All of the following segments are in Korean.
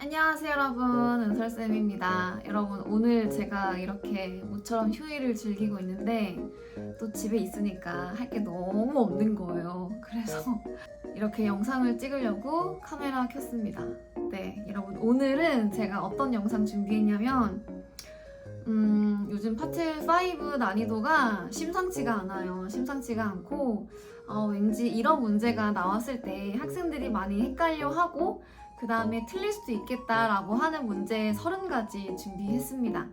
안녕하세요 여러분, 은설쌤입니다. 여러분, 오늘 제가 이렇게 모처럼 휴일을 즐기고 있는데 또 집에 있으니까 할 게 너무 없는 거예요. 그래서 이렇게 영상을 찍으려고 카메라 켰습니다. 네, 여러분, 오늘은 제가 어떤 영상 준비했냐면 요즘 파트 5 난이도가 심상치가 않아요. 심상치가 않고 왠지 이런 문제가 나왔을 때 학생들이 많이 헷갈려하고 그 다음에 틀릴 수도 있겠다라고 하는 문제 30가지 준비했습니다.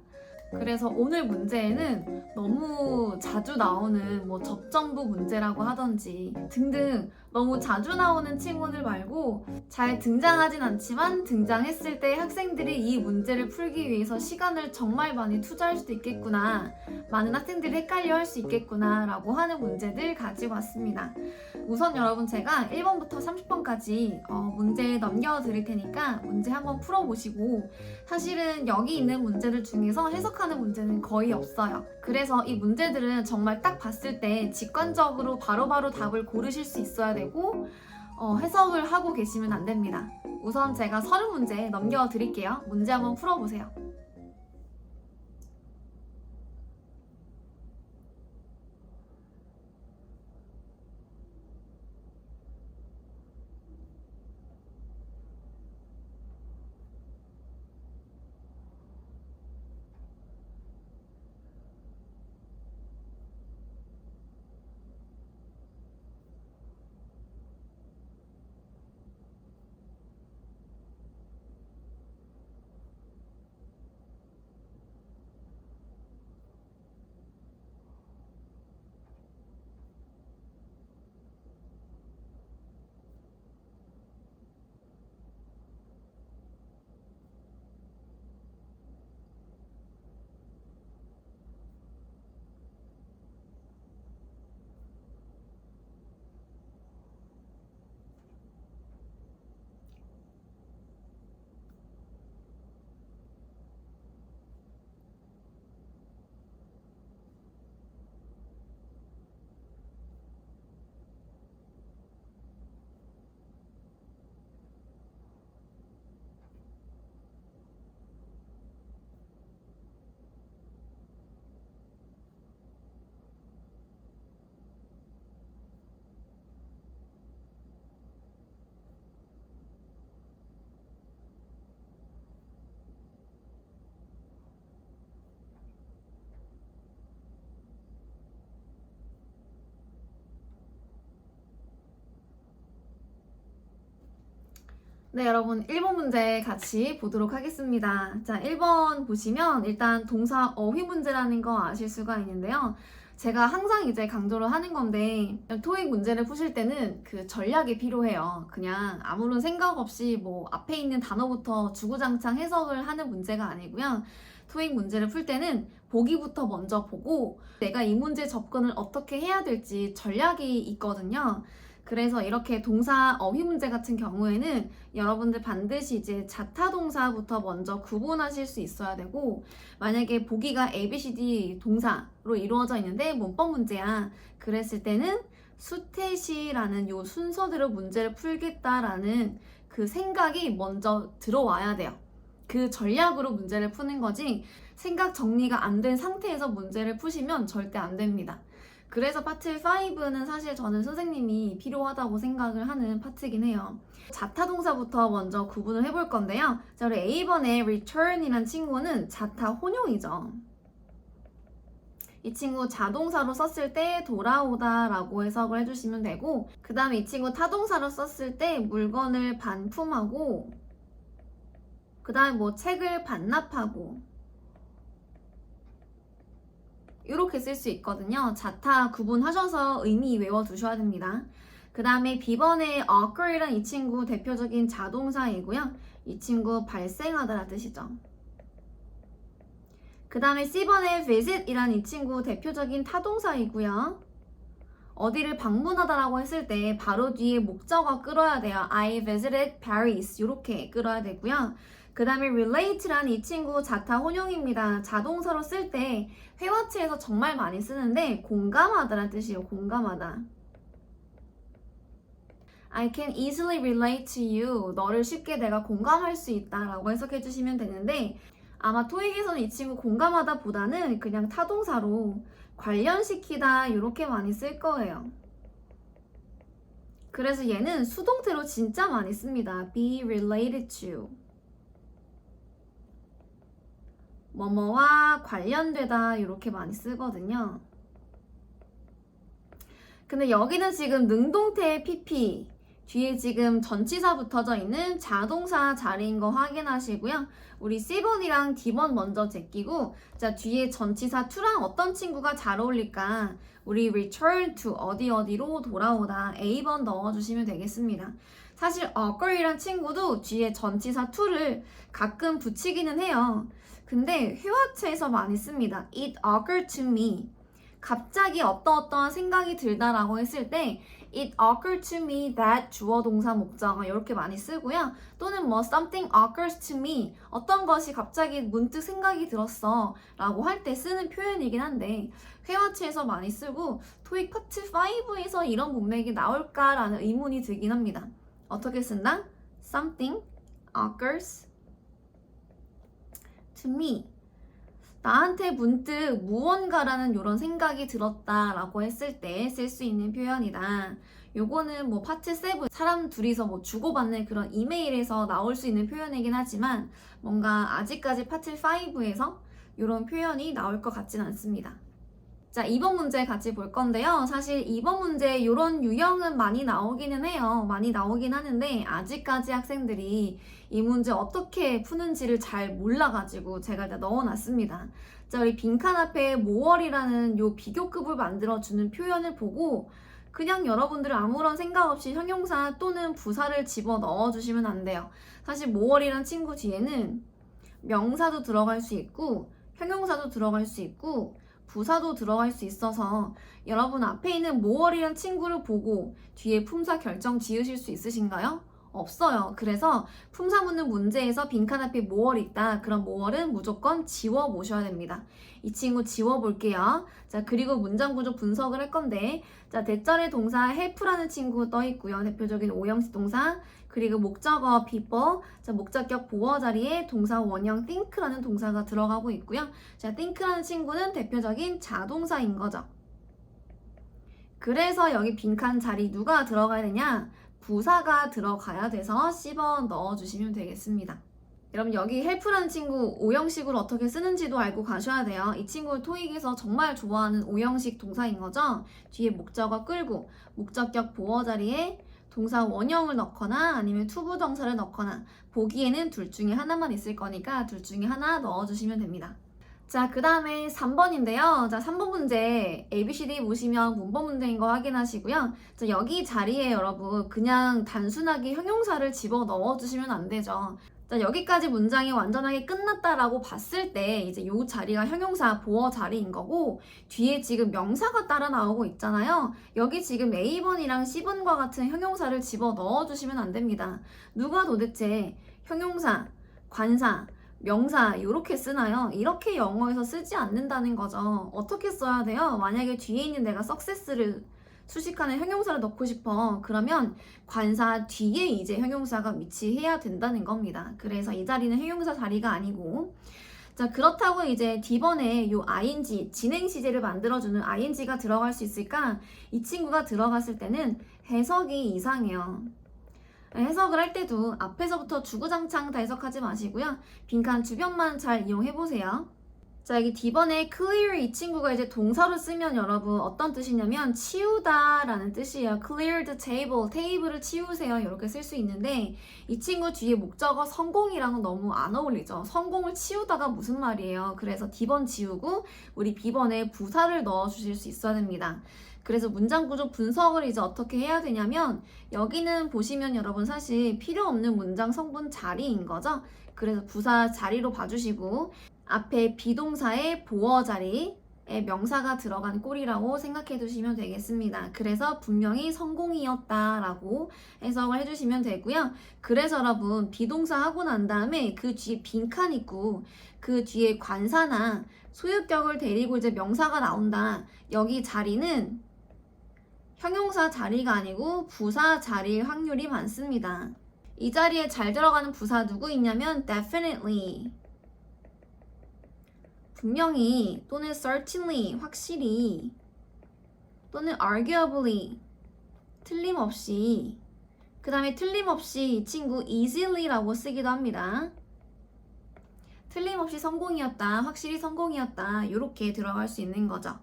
그래서 오늘 문제에는 너무 자주 나오는 접점부 문제라고 하던지 등등 너무 자주 나오는 친구들 말고 잘 등장하진 않지만 등장했을 때 학생들이 이 문제를 풀기 위해서 시간을 정말 많이 투자할 수도 있겠구나, 많은 학생들이 헷갈려 할 수 있겠구나 라고 하는 문제들 가지고 왔습니다. 우선 여러분, 제가 1번부터 30번까지 문제 넘겨드릴 테니까 문제 한번 풀어보시고, 사실은 여기 있는 문제들 중에서 해석하는 문제는 거의 없어요. 그래서 이 문제들은 정말 딱 봤을 때 직관적으로 바로바로 답을 고르실 수 있어야 되고 해석을 하고 계시면 안 됩니다. 우선 제가 30문제 넘겨드릴게요. 문제 한번 풀어보세요. 네, 여러분, 1번 문제 같이 보도록 하겠습니다. 자, 1번 보시면 일단 동사 어휘 문제라는 거 아실 수가 있는데요. 제가 항상 이제 강조를 하는 건데, 토익 문제를 푸실 때는 그 전략이 필요해요. 그냥 아무런 생각 없이 앞에 있는 단어부터 주구장창 해석을 하는 문제가 아니고요. 토익 문제를 풀 때는 보기부터 먼저 보고 내가 이 문제 접근을 어떻게 해야 될지 전략이 있거든요. 그래서 이렇게 동사 어휘 문제 같은 경우에는 여러분들 반드시 이제 자타동사부터 먼저 구분하실 수 있어야 되고, 만약에 보기가 ABCD 동사로 이루어져 있는데 문법 문제야, 그랬을 때는 수태시라는 요 순서대로 문제를 풀겠다라는 그 생각이 먼저 들어와야 돼요. 그 전략으로 문제를 푸는 거지, 생각 정리가 안 된 상태에서 문제를 푸시면 절대 안 됩니다. 그래서 파트 5는 사실 저는 선생님이 필요하다고 생각을 하는 파트이긴 해요. 자타동사부터 먼저 구분을 해볼 건데요. 자, 우리 A번에 return이란 친구는 자타 혼용이죠. 이 친구 자동사로 썼을 때 돌아오다 라고 해석을 해주시면 되고, 그 다음에 이 친구 타동사로 썼을 때 물건을 반품하고, 그 다음에 책을 반납하고, 이렇게 쓸 수 있거든요. 자타 구분하셔서 의미 외워두셔야 됩니다. 그 다음에 B번에 occur이란 이 친구 대표적인 자동사이고요. 이 친구 발생하다라는 뜻이죠. 그 다음에 C번에 visit이란 이 친구 대표적인 타동사이고요. 어디를 방문하다라고 했을 때 바로 뒤에 목적어 끌어야 돼요. I visited Paris 이렇게 끌어야 되고요. 그 다음에 relate란 이 친구 자타 혼용입니다. 자동사로 쓸 때 회화치에서 정말 많이 쓰는데 공감하다라는 뜻이에요. 공감하다. I can easily relate to you. 너를 쉽게 내가 공감할 수 있다 라고 해석해 주시면 되는데 아마 토익에서는 이 친구 공감하다 보다는 그냥 타동사로 관련시키다 이렇게 많이 쓸 거예요. 그래서 얘는 수동태로 진짜 많이 씁니다. be related to. 뭐뭐와 관련되다 이렇게 많이 쓰거든요. 근데 여기는 지금 능동태 PP 뒤에 지금 전치사 붙어져 있는 자동사 자리인 거 확인하시고요. 우리 C번이랑 D번 먼저 제끼고 자 뒤에 전치사 to랑 어떤 친구가 잘 어울릴까 우리 return to 어디로 돌아오다 A번 넣어주시면 되겠습니다. 사실 occur이란 친구도 뒤에 전치사 to를 가끔 붙이기는 해요. 근데 회화체에서 많이 씁니다. It occurred to me. 갑자기 어떠한 생각이 들다라고 했을 때 It occurred to me that 주어 동사 목적어 이렇게 많이 쓰고요. 또는 뭐 something occurs to me 어떤 것이 갑자기 문득 생각이 들었어 라고 할 때 쓰는 표현이긴 한데 회화체에서 많이 쓰고 토익 파트 5에서 이런 문맥이 나올까라는 의문이 들긴 합니다. 어떻게 쓴다? Something occurs to me 나한테 문득 무언가라는 이런 생각이 들었다라고 했을 때 쓸 수 있는 표현이다. 요거는 뭐 파트 7 사람 둘이서 뭐 주고받는 그런 이메일에서 나올 수 있는 표현이긴 하지만 뭔가 아직까지 파트 5에서 이런 표현이 나올 것 같진 않습니다. 자, 2번 문제 같이 볼 건데요. 사실 2번 문제 이런 유형은 많이 나오기는 해요. 많이 나오긴 하는데 아직까지 학생들이 이 문제 어떻게 푸는지를 잘 몰라가지고 제가 일단 넣어놨습니다. 자, 우리 빈칸 앞에 모월이라는 요 비교급을 만들어주는 표현을 보고 그냥 여러분들은 아무런 생각 없이 형용사 또는 부사를 집어 넣어주시면 안 돼요. 사실 모월이란 친구 뒤에는 명사도 들어갈 수 있고 형용사도 들어갈 수 있고 부사도 들어갈 수 있어서 여러분 앞에 있는 모월이란 친구를 보고 뒤에 품사 결정 지으실 수 있으신가요? 없어요. 그래서 품사 묻는 문제에서 빈칸 앞에 모월이 있다. 그럼 모월은 무조건 지워 보셔야 됩니다. 이 친구 지워 볼게요. 자, 그리고 문장 구조 분석을 할 건데 자, 대절의 동사 help라는 친구 떠 있고요. 대표적인 오형식 동사 그리고 목적어 people, 자, 목적격 보어 자리에 동사 원형 think라는 동사가 들어가고 있고요. 자, think라는 친구는 대표적인 자동사인 거죠. 그래서 여기 빈칸 자리 누가 들어가야 되냐? 부사가 들어가야 돼서 C번 넣어주시면 되겠습니다. 여러분 여기 help라는 친구 오형식으로 어떻게 쓰는지도 알고 가셔야 돼요. 이 친구 토익에서 정말 좋아하는 오형식 동사인 거죠. 뒤에 목적어 끌고 목적격 보어 자리에 동사 원형을 넣거나 아니면 투부정사를 넣거나 보기에는 둘 중에 하나만 있을 거니까 둘 중에 하나 넣어주시면 됩니다. 자, 그 다음에 3번인데요. 자, 3번 문제 ABCD 보시면 문법 문제인 거 확인하시고요. 자, 여기 자리에 여러분 그냥 단순하게 형용사를 집어 넣어주시면 안 되죠. 자, 여기까지 문장이 완전하게 끝났다라고 봤을 때 이제 요 자리가 형용사 보어 자리인 거고 뒤에 지금 명사가 따라 나오고 있잖아요. 여기 지금 A번이랑 C번과 같은 형용사를 집어 넣어주시면 안 됩니다. 누가 도대체 형용사, 관사, 명사 이렇게 쓰나요? 이렇게 영어에서 쓰지 않는다는 거죠. 어떻게 써야 돼요? 만약에 뒤에 있는 내가 success를 수식하는 형용사를 넣고 싶어. 그러면 관사 뒤에 이제 형용사가 위치해야 된다는 겁니다. 그래서 이 자리는 형용사 자리가 아니고 자, 그렇다고 이제 D번에 요 ing, 진행 시제를 만들어주는 ing가 들어갈 수 있을까? 이 친구가 들어갔을 때는 해석이 이상해요. 해석을 할 때도 앞에서부터 주구장창 다 해석하지 마시고요. 빈칸 주변만 잘 이용해보세요. 자, 여기 D번에 clear 이 친구가 이제 동사로 쓰면 여러분 어떤 뜻이냐면 치우다 라는 뜻이에요. clear the table, 테이블을 치우세요. 이렇게 쓸 수 있는데 이 친구 뒤에 목적어 성공이랑은 너무 안 어울리죠. 성공을 치우다가 무슨 말이에요. 그래서 D번 지우고 우리 B번에 부사를 넣어주실 수 있어야 됩니다. 그래서 문장 구조 분석을 이제 어떻게 해야 되냐면 여기는 보시면 여러분 사실 필요 없는 문장 성분 자리인 거죠. 그래서 부사 자리로 봐주시고 앞에 비동사의 보어 자리에 명사가 들어간 꼴이라고 생각해 두시면 되겠습니다. 그래서 분명히 성공이었다라고 해석을 해주시면 되고요. 그래서 여러분 비동사 하고 난 다음에 그 뒤에 빈칸 있고 그 뒤에 관사나 소유격을 데리고 이제 명사가 나온다. 여기 자리는 형용사 자리가 아니고 부사 자리일 확률이 많습니다. 이 자리에 잘 들어가는 부사 누구 있냐면 definitely, 분명히 또는 certainly, 확실히 또는 arguably, 틀림없이. 그 다음에 틀림없이 이 친구 easily라고 쓰기도 합니다. 틀림없이 성공이었다, 확실히 성공이었다, 이렇게 들어갈 수 있는 거죠.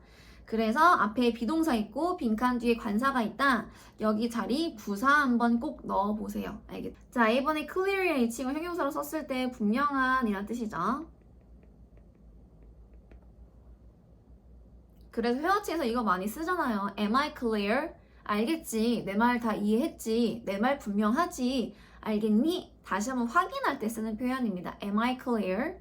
그래서 앞에 비동사 있고 빈칸 뒤에 관사가 있다. 여기 자리 부사 한번 꼭 넣어보세요. 알겠죠? 자, 이번에 clear이라는 이 친구 형용사로 썼을 때 분명한 이란 뜻이죠. 그래서 회화치에서 이거 많이 쓰잖아요. Am I clear? 알겠지. 내 말 다 이해했지. 내 말 분명하지. 알겠니? 다시 한번 확인할 때 쓰는 표현입니다. Am I clear?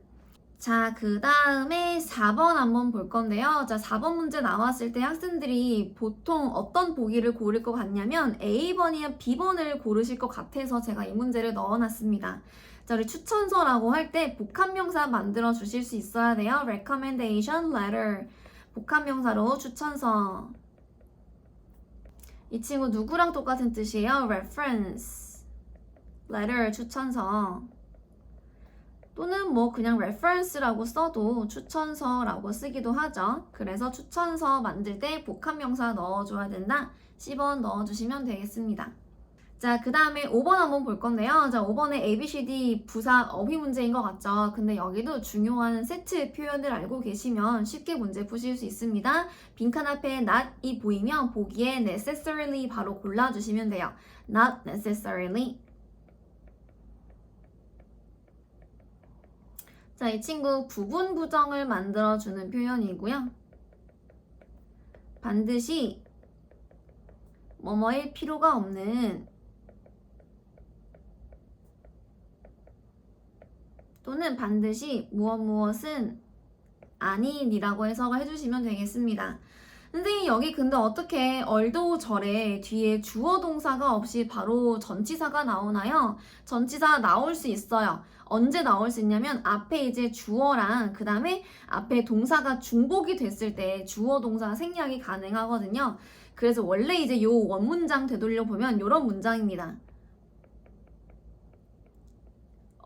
자, 그 다음에 4번 한번 볼 건데요. 자, 4번 문제 나왔을 때 학생들이 보통 어떤 보기를 고를 것 같냐면 A번이나 B번을 고르실 것 같아서 제가 이 문제를 넣어놨습니다. 자, 우리 추천서라고 할 때 복합명사 만들어 주실 수 있어야 돼요. recommendation letter. 복합명사로 추천서. 이 친구 누구랑 똑같은 뜻이에요? reference. letter, 추천서. 또는 뭐 그냥 reference라고 써도 추천서라고 쓰기도 하죠. 그래서 추천서 만들 때 복합명사 넣어줘야 된다. 10번 넣어주시면 되겠습니다. 자, 그 다음에 5번 한번 볼 건데요. 자, 5번에 ABCD 부사 어휘 문제인 것 같죠? 근데 여기도 중요한 세트 표현을 알고 계시면 쉽게 문제 푸실 수 있습니다. 빈칸 앞에 not이 보이면 보기에 necessarily 바로 골라주시면 돼요. not necessarily. 자, 이 친구 부분 부정을 만들어주는 표현이고요. 반드시 뭐뭐일 필요가 없는 또는 반드시 무엇은 아닌이라고 해석을 해주시면 되겠습니다. 선생님 여기 근데 어떻게 얼도 절에 뒤에 주어 동사가 없이 바로 전치사가 나오나요? 전치사 나올 수 있어요. 언제 나올 수 있냐면 앞에 이제 주어랑 그 다음에 앞에 동사가 중복이 됐을 때 주어 동사 생략이 가능하거든요. 그래서 원래 이제 요 원문장 되돌려 보면 요런 문장입니다.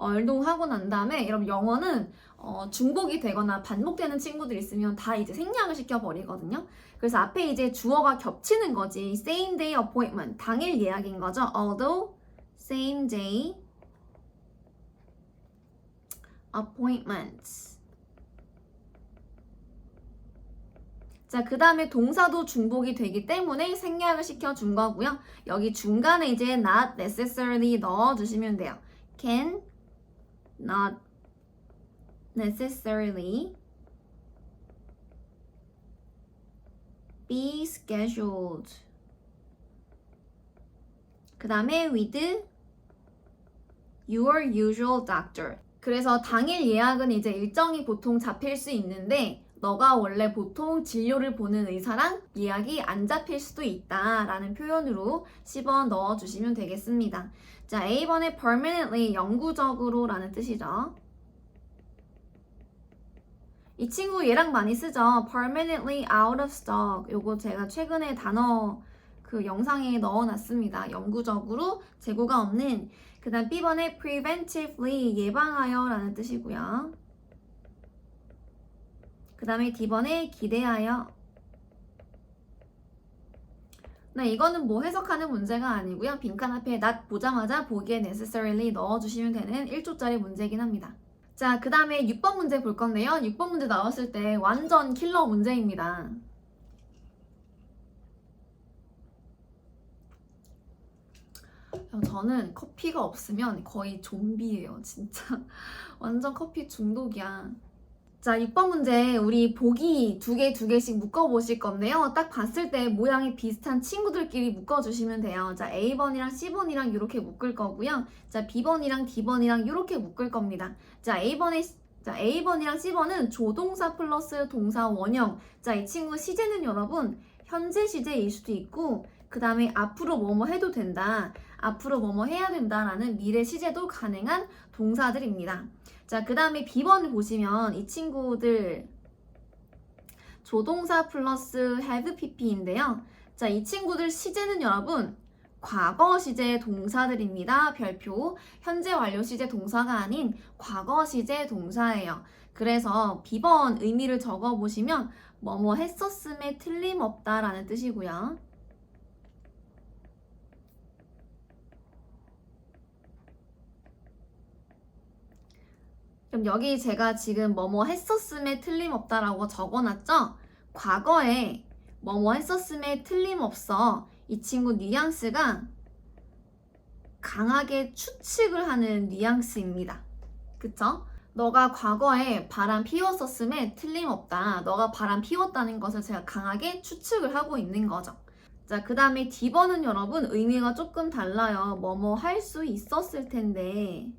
얼도 하고 난 다음에 여러분 영어는 중복이 되거나 반복되는 친구들 있으면 다 이제 생략을 시켜버리거든요. 그래서 앞에 이제 주어가 겹치는 거지. same day appointment, 당일 예약인 거죠. although same day appointments. 자, 그 다음에 동사도 중복이 되기 때문에 생략을 시켜준 거고요. 여기 중간에 이제 not necessarily 넣어주시면 돼요. can not necessarily be scheduled. 그 다음에 with your usual doctor. 그래서 당일 예약은 이제 일정이 보통 잡힐 수 있는데 너가 원래 보통 진료를 보는 의사랑 예약이 안 잡힐 수도 있다 라는 표현으로 10번 넣어주시면 되겠습니다. 자, A번에 permanently, 영구적으로 라는 뜻이죠. 이 친구 얘랑 많이 쓰죠. permanently out of stock. 요거 제가 최근에 단어 그 영상에 넣어놨습니다. 영구적으로 재고가 없는. 그 다음 B번에 preventively, 예방하여 라는 뜻이고요. 그 다음에 D번에 기대하여. 네, 이거는 뭐 해석하는 문제가 아니고요. 빈칸 앞에 not 보자마자 보기에 necessarily 넣어주시면 되는 1초짜리 문제이긴 합니다. 자, 그 다음에 6번 문제 볼 건데요. 6번 문제 나왔을 때 완전 킬러 문제입니다. 저는 커피가 없으면 거의 좀비예요. 진짜 완전 커피 중독이야. 자, 6번 문제 우리 보기 두 개씩 묶어보실 건데요. 딱 봤을 때 모양이 비슷한 친구들끼리 묶어주시면 돼요. 자, A번이랑 C번이랑 이렇게 묶을 거고요. 자, B번이랑 D번이랑 이렇게 묶을 겁니다. 자, A번이랑 C번은 조동사 플러스 동사 원형. 자, 이 친구 시제는 여러분 현재 시제일 수도 있고 그 다음에 앞으로 뭐뭐 해도 된다. 앞으로 뭐뭐 해야 된다라는 미래 시제도 가능한 동사들입니다. 자, 그 다음에 B번을 보시면 이 친구들 조동사 플러스 have pp인데요. 자, 이 친구들 시제는 여러분 과거 시제 동사들입니다. 별표. 현재 완료 시제 동사가 아닌 과거 시제 동사예요. 그래서 B번 의미를 적어보시면 뭐뭐 했었음에 틀림없다라는 뜻이고요. 그럼 여기 제가 지금 뭐뭐 했었음에 틀림없다라고 적어놨죠? 과거에 뭐뭐 했었음에 틀림없어. 이 친구 뉘앙스가 강하게 추측을 하는 뉘앙스입니다. 그쵸? 너가 과거에 바람 피웠었음에 틀림없다. 너가 바람 피웠다는 것을 제가 강하게 추측을 하고 있는 거죠. 자, 그 다음에 D번은 여러분 의미가 조금 달라요. 뭐뭐 할 수 있었을 텐데.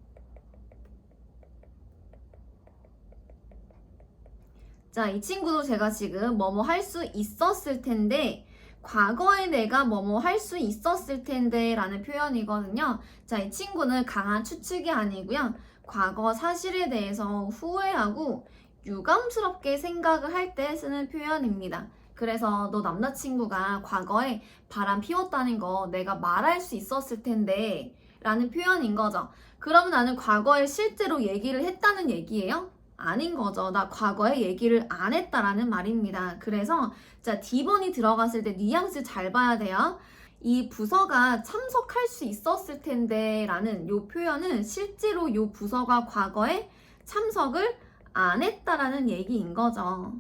자, 이 친구도 제가 지금 뭐뭐 할 수 있었을 텐데 과거에 내가 뭐뭐 할 수 있었을 텐데 라는 표현이거든요. 자, 이 친구는 강한 추측이 아니고요. 과거 사실에 대해서 후회하고 유감스럽게 생각을 할 때 쓰는 표현입니다. 그래서 너 남자친구가 과거에 바람 피웠다는 거 내가 말할 수 있었을 텐데 라는 표현인 거죠. 그러면 나는 과거에 실제로 얘기를 했다는 얘기예요? 아닌 거죠. 나 과거에 얘기를 안 했다라는 말입니다. 그래서 자, D번이 들어갔을 때 뉘앙스 잘 봐야 돼요. 이 부서가 참석할 수 있었을 텐데 라는 요 표현은 실제로 요 부서가 과거에 참석을 안 했다라는 얘기인 거죠.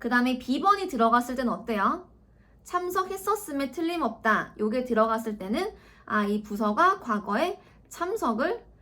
그 다음에 B번이 들어갔을 때는 어때요? 참석했었음에 틀림없다. 요게 들어갔을 때는 이 부서가 과거에 참석을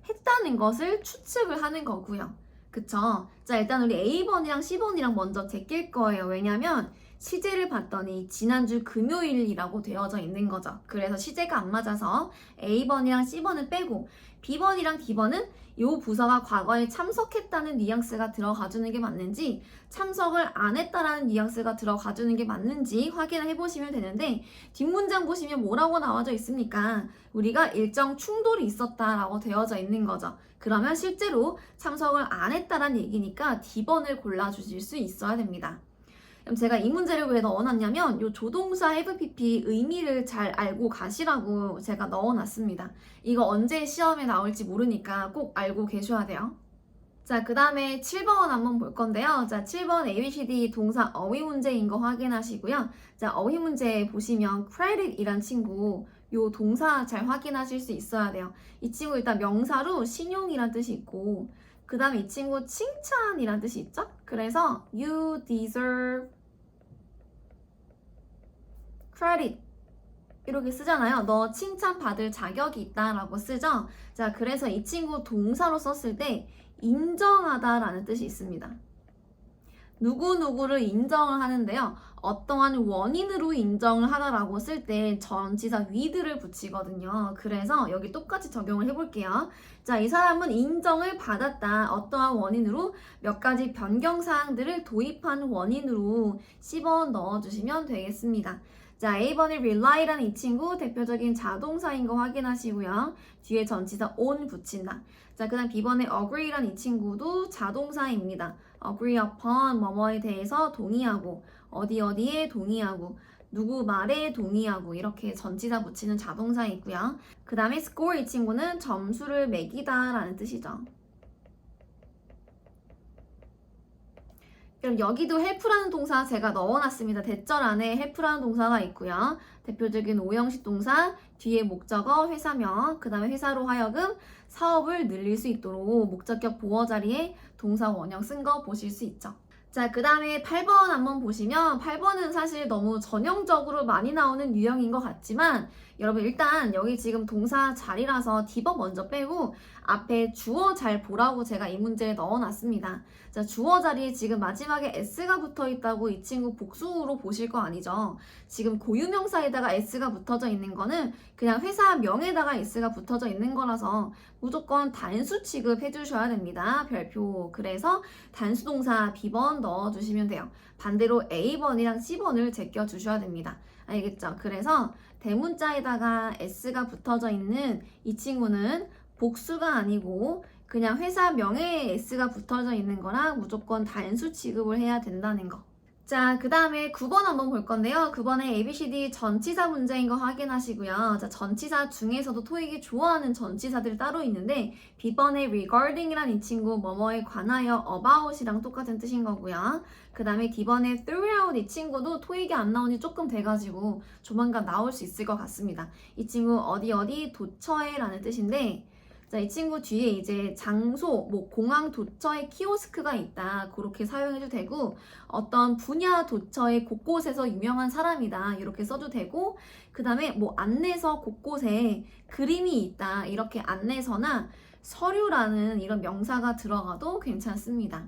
했다는 것을 추측을 하는 거고요. 그쵸? 자, 일단 우리 A번이랑 C번이랑 먼저 제낄 거예요. 왜냐면 시제를 봤더니 지난주 금요일이라고 되어져 있는 거죠. 그래서 시제가 안 맞아서 A번이랑 C번은 빼고 B번이랑 D번은 요 부서가 과거에 참석했다는 뉘앙스가 들어가주는 게 맞는지 참석을 안 했다라는 뉘앙스가 들어가주는 게 맞는지 확인을 해보시면 되는데 뒷문장 보시면 뭐라고 나와져 있습니까? 우리가 일정 충돌이 있었다라고 되어져 있는 거죠. 그러면 실제로 참석을 안 했다라는 얘기니까 D번을 골라주실 수 있어야 됩니다. 그럼 제가 이 문제를 왜 넣어놨냐면 이 조동사 FPP 의미를 잘 알고 가시라고 제가 넣어놨습니다. 이거 언제 시험에 나올지 모르니까 꼭 알고 계셔야 돼요. 자, 그 다음에 7번 한번 볼 건데요. 자, 7번 ABCD 동사 어휘 문제인 거 확인하시고요. 자, 어휘 문제 보시면 credit이란 친구 요 동사 잘 확인하실 수 있어야 돼요. 이 친구 일단 명사로 신용이란 뜻이 있고 그 다음에 이 친구 칭찬이란 뜻이 있죠? 그래서 you deserve credit 이렇게 쓰잖아요. 너 칭찬받을 자격이 있다라고 쓰죠. 자, 그래서 이 친구 동사로 썼을 때 인정하다라는 뜻이 있습니다. 누구누구를 인정을 하는데요. 어떠한 원인으로 인정을 하다라고 쓸 때 전치사 with를 붙이거든요. 그래서 여기 똑같이 적용을 해볼게요. 자, 이 사람은 인정을 받았다. 어떠한 원인으로 몇 가지 변경사항들을 도입한 원인으로 10번 넣어주시면 되겠습니다. 자, A번의 rely라는 이 친구 대표적인 자동사인 거 확인하시고요. 뒤에 전치사 on 붙인다. 자, 그 다음 B번의 agree라는 이 친구도 자동사입니다. agree upon 뭐뭐에 대해서 동의하고 어디에 동의하고 누구 말에 동의하고 이렇게 전치사 붙이는 자동사 있고요. 그 다음에 score 이 친구는 점수를 매기다 라는 뜻이죠. 그럼 여기도 help라는 동사 제가 넣어놨습니다. 대절 안에 help라는 동사가 있고요. 대표적인 오형식 동사, 뒤에 목적어, 회사명, 그 다음에 회사로 하여금 사업을 늘릴 수 있도록 목적격 보어 자리에 동사 원형 쓴 거 보실 수 있죠. 자, 그 다음에 8번 한번 보시면 8번은 사실 너무 전형적으로 많이 나오는 유형인 것 같지만 여러분 일단 여기 지금 동사 자리라서 D번 먼저 빼고 앞에 주어 잘 보라고 제가 이 문제에 넣어놨습니다. 자, 주어 자리에 지금 마지막에 S가 붙어 있다고 이 친구 복수로 보실 거 아니죠. 지금 고유명사에다가 S가 붙어져 있는 거는 그냥 회사명에다가 S가 붙어져 있는 거라서 무조건 단수 취급해 주셔야 됩니다. 별표. 그래서 단수 동사 B번 넣어주시면 돼요. 반대로 A번이랑 C번을 제껴 주셔야 됩니다. 알겠죠? 그래서 대문자에다가 S가 붙어져 있는 이 친구는 복수가 아니고 그냥 회사 명예에 S가 붙어져 있는 거라 무조건 단수 취급을 해야 된다는 거. 자, 그 다음에 9번 한번 볼 건데요. 9번에 ABCD 전치사 문제인 거 확인하시고요. 자, 전치사 중에서도 토익이 좋아하는 전치사들이 따로 있는데 B번에 regarding이란 이 친구 뭐뭐에 관하여 about이랑 똑같은 뜻인 거고요. 그 다음에 D번에 throughout 이 친구도 토익이 안 나온 지 조금 돼가지고 조만간 나올 수 있을 것 같습니다. 이 친구 어디 어디 도처에 라는 뜻인데 자, 이 친구 뒤에 이제 장소, 뭐 공항 도처에 키오스크가 있다. 그렇게 사용해도 되고 어떤 분야 도처의 곳곳에서 유명한 사람이다. 이렇게 써도 되고 그 다음에 뭐 안내서 곳곳에 그림이 있다. 이렇게 안내서나 서류라는 이런 명사가 들어가도 괜찮습니다.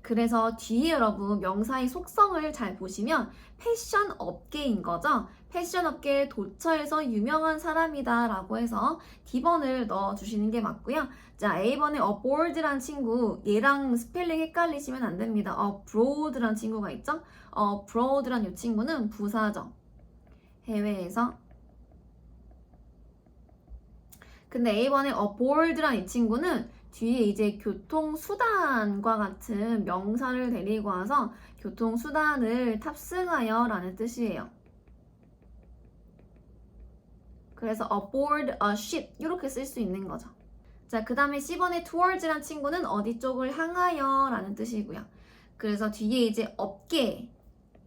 그래서 뒤에 여러분 명사의 속성을 잘 보시면 패션 업계인 거죠. 패션 업계 도처에서 유명한 사람이다 라고 해서 D번을 넣어주시는 게 맞고요. 자, A번에 aboard란 친구 얘랑 스펠링 헷갈리시면 안 됩니다. abroad란 친구가 있죠. abroad란 이 친구는 부사죠. 해외에서. 근데 A번에 aboard란 이 친구는 뒤에 이제 교통수단과 같은 명사를 데리고 와서 교통수단을 탑승하여 라는 뜻이에요. 그래서 aboard a ship 이렇게 쓸 수 있는 거죠. 자, 그 다음에 C번에 towards란 친구는 어디 쪽을 향하여 라는 뜻이고요. 그래서 뒤에 이제 업계,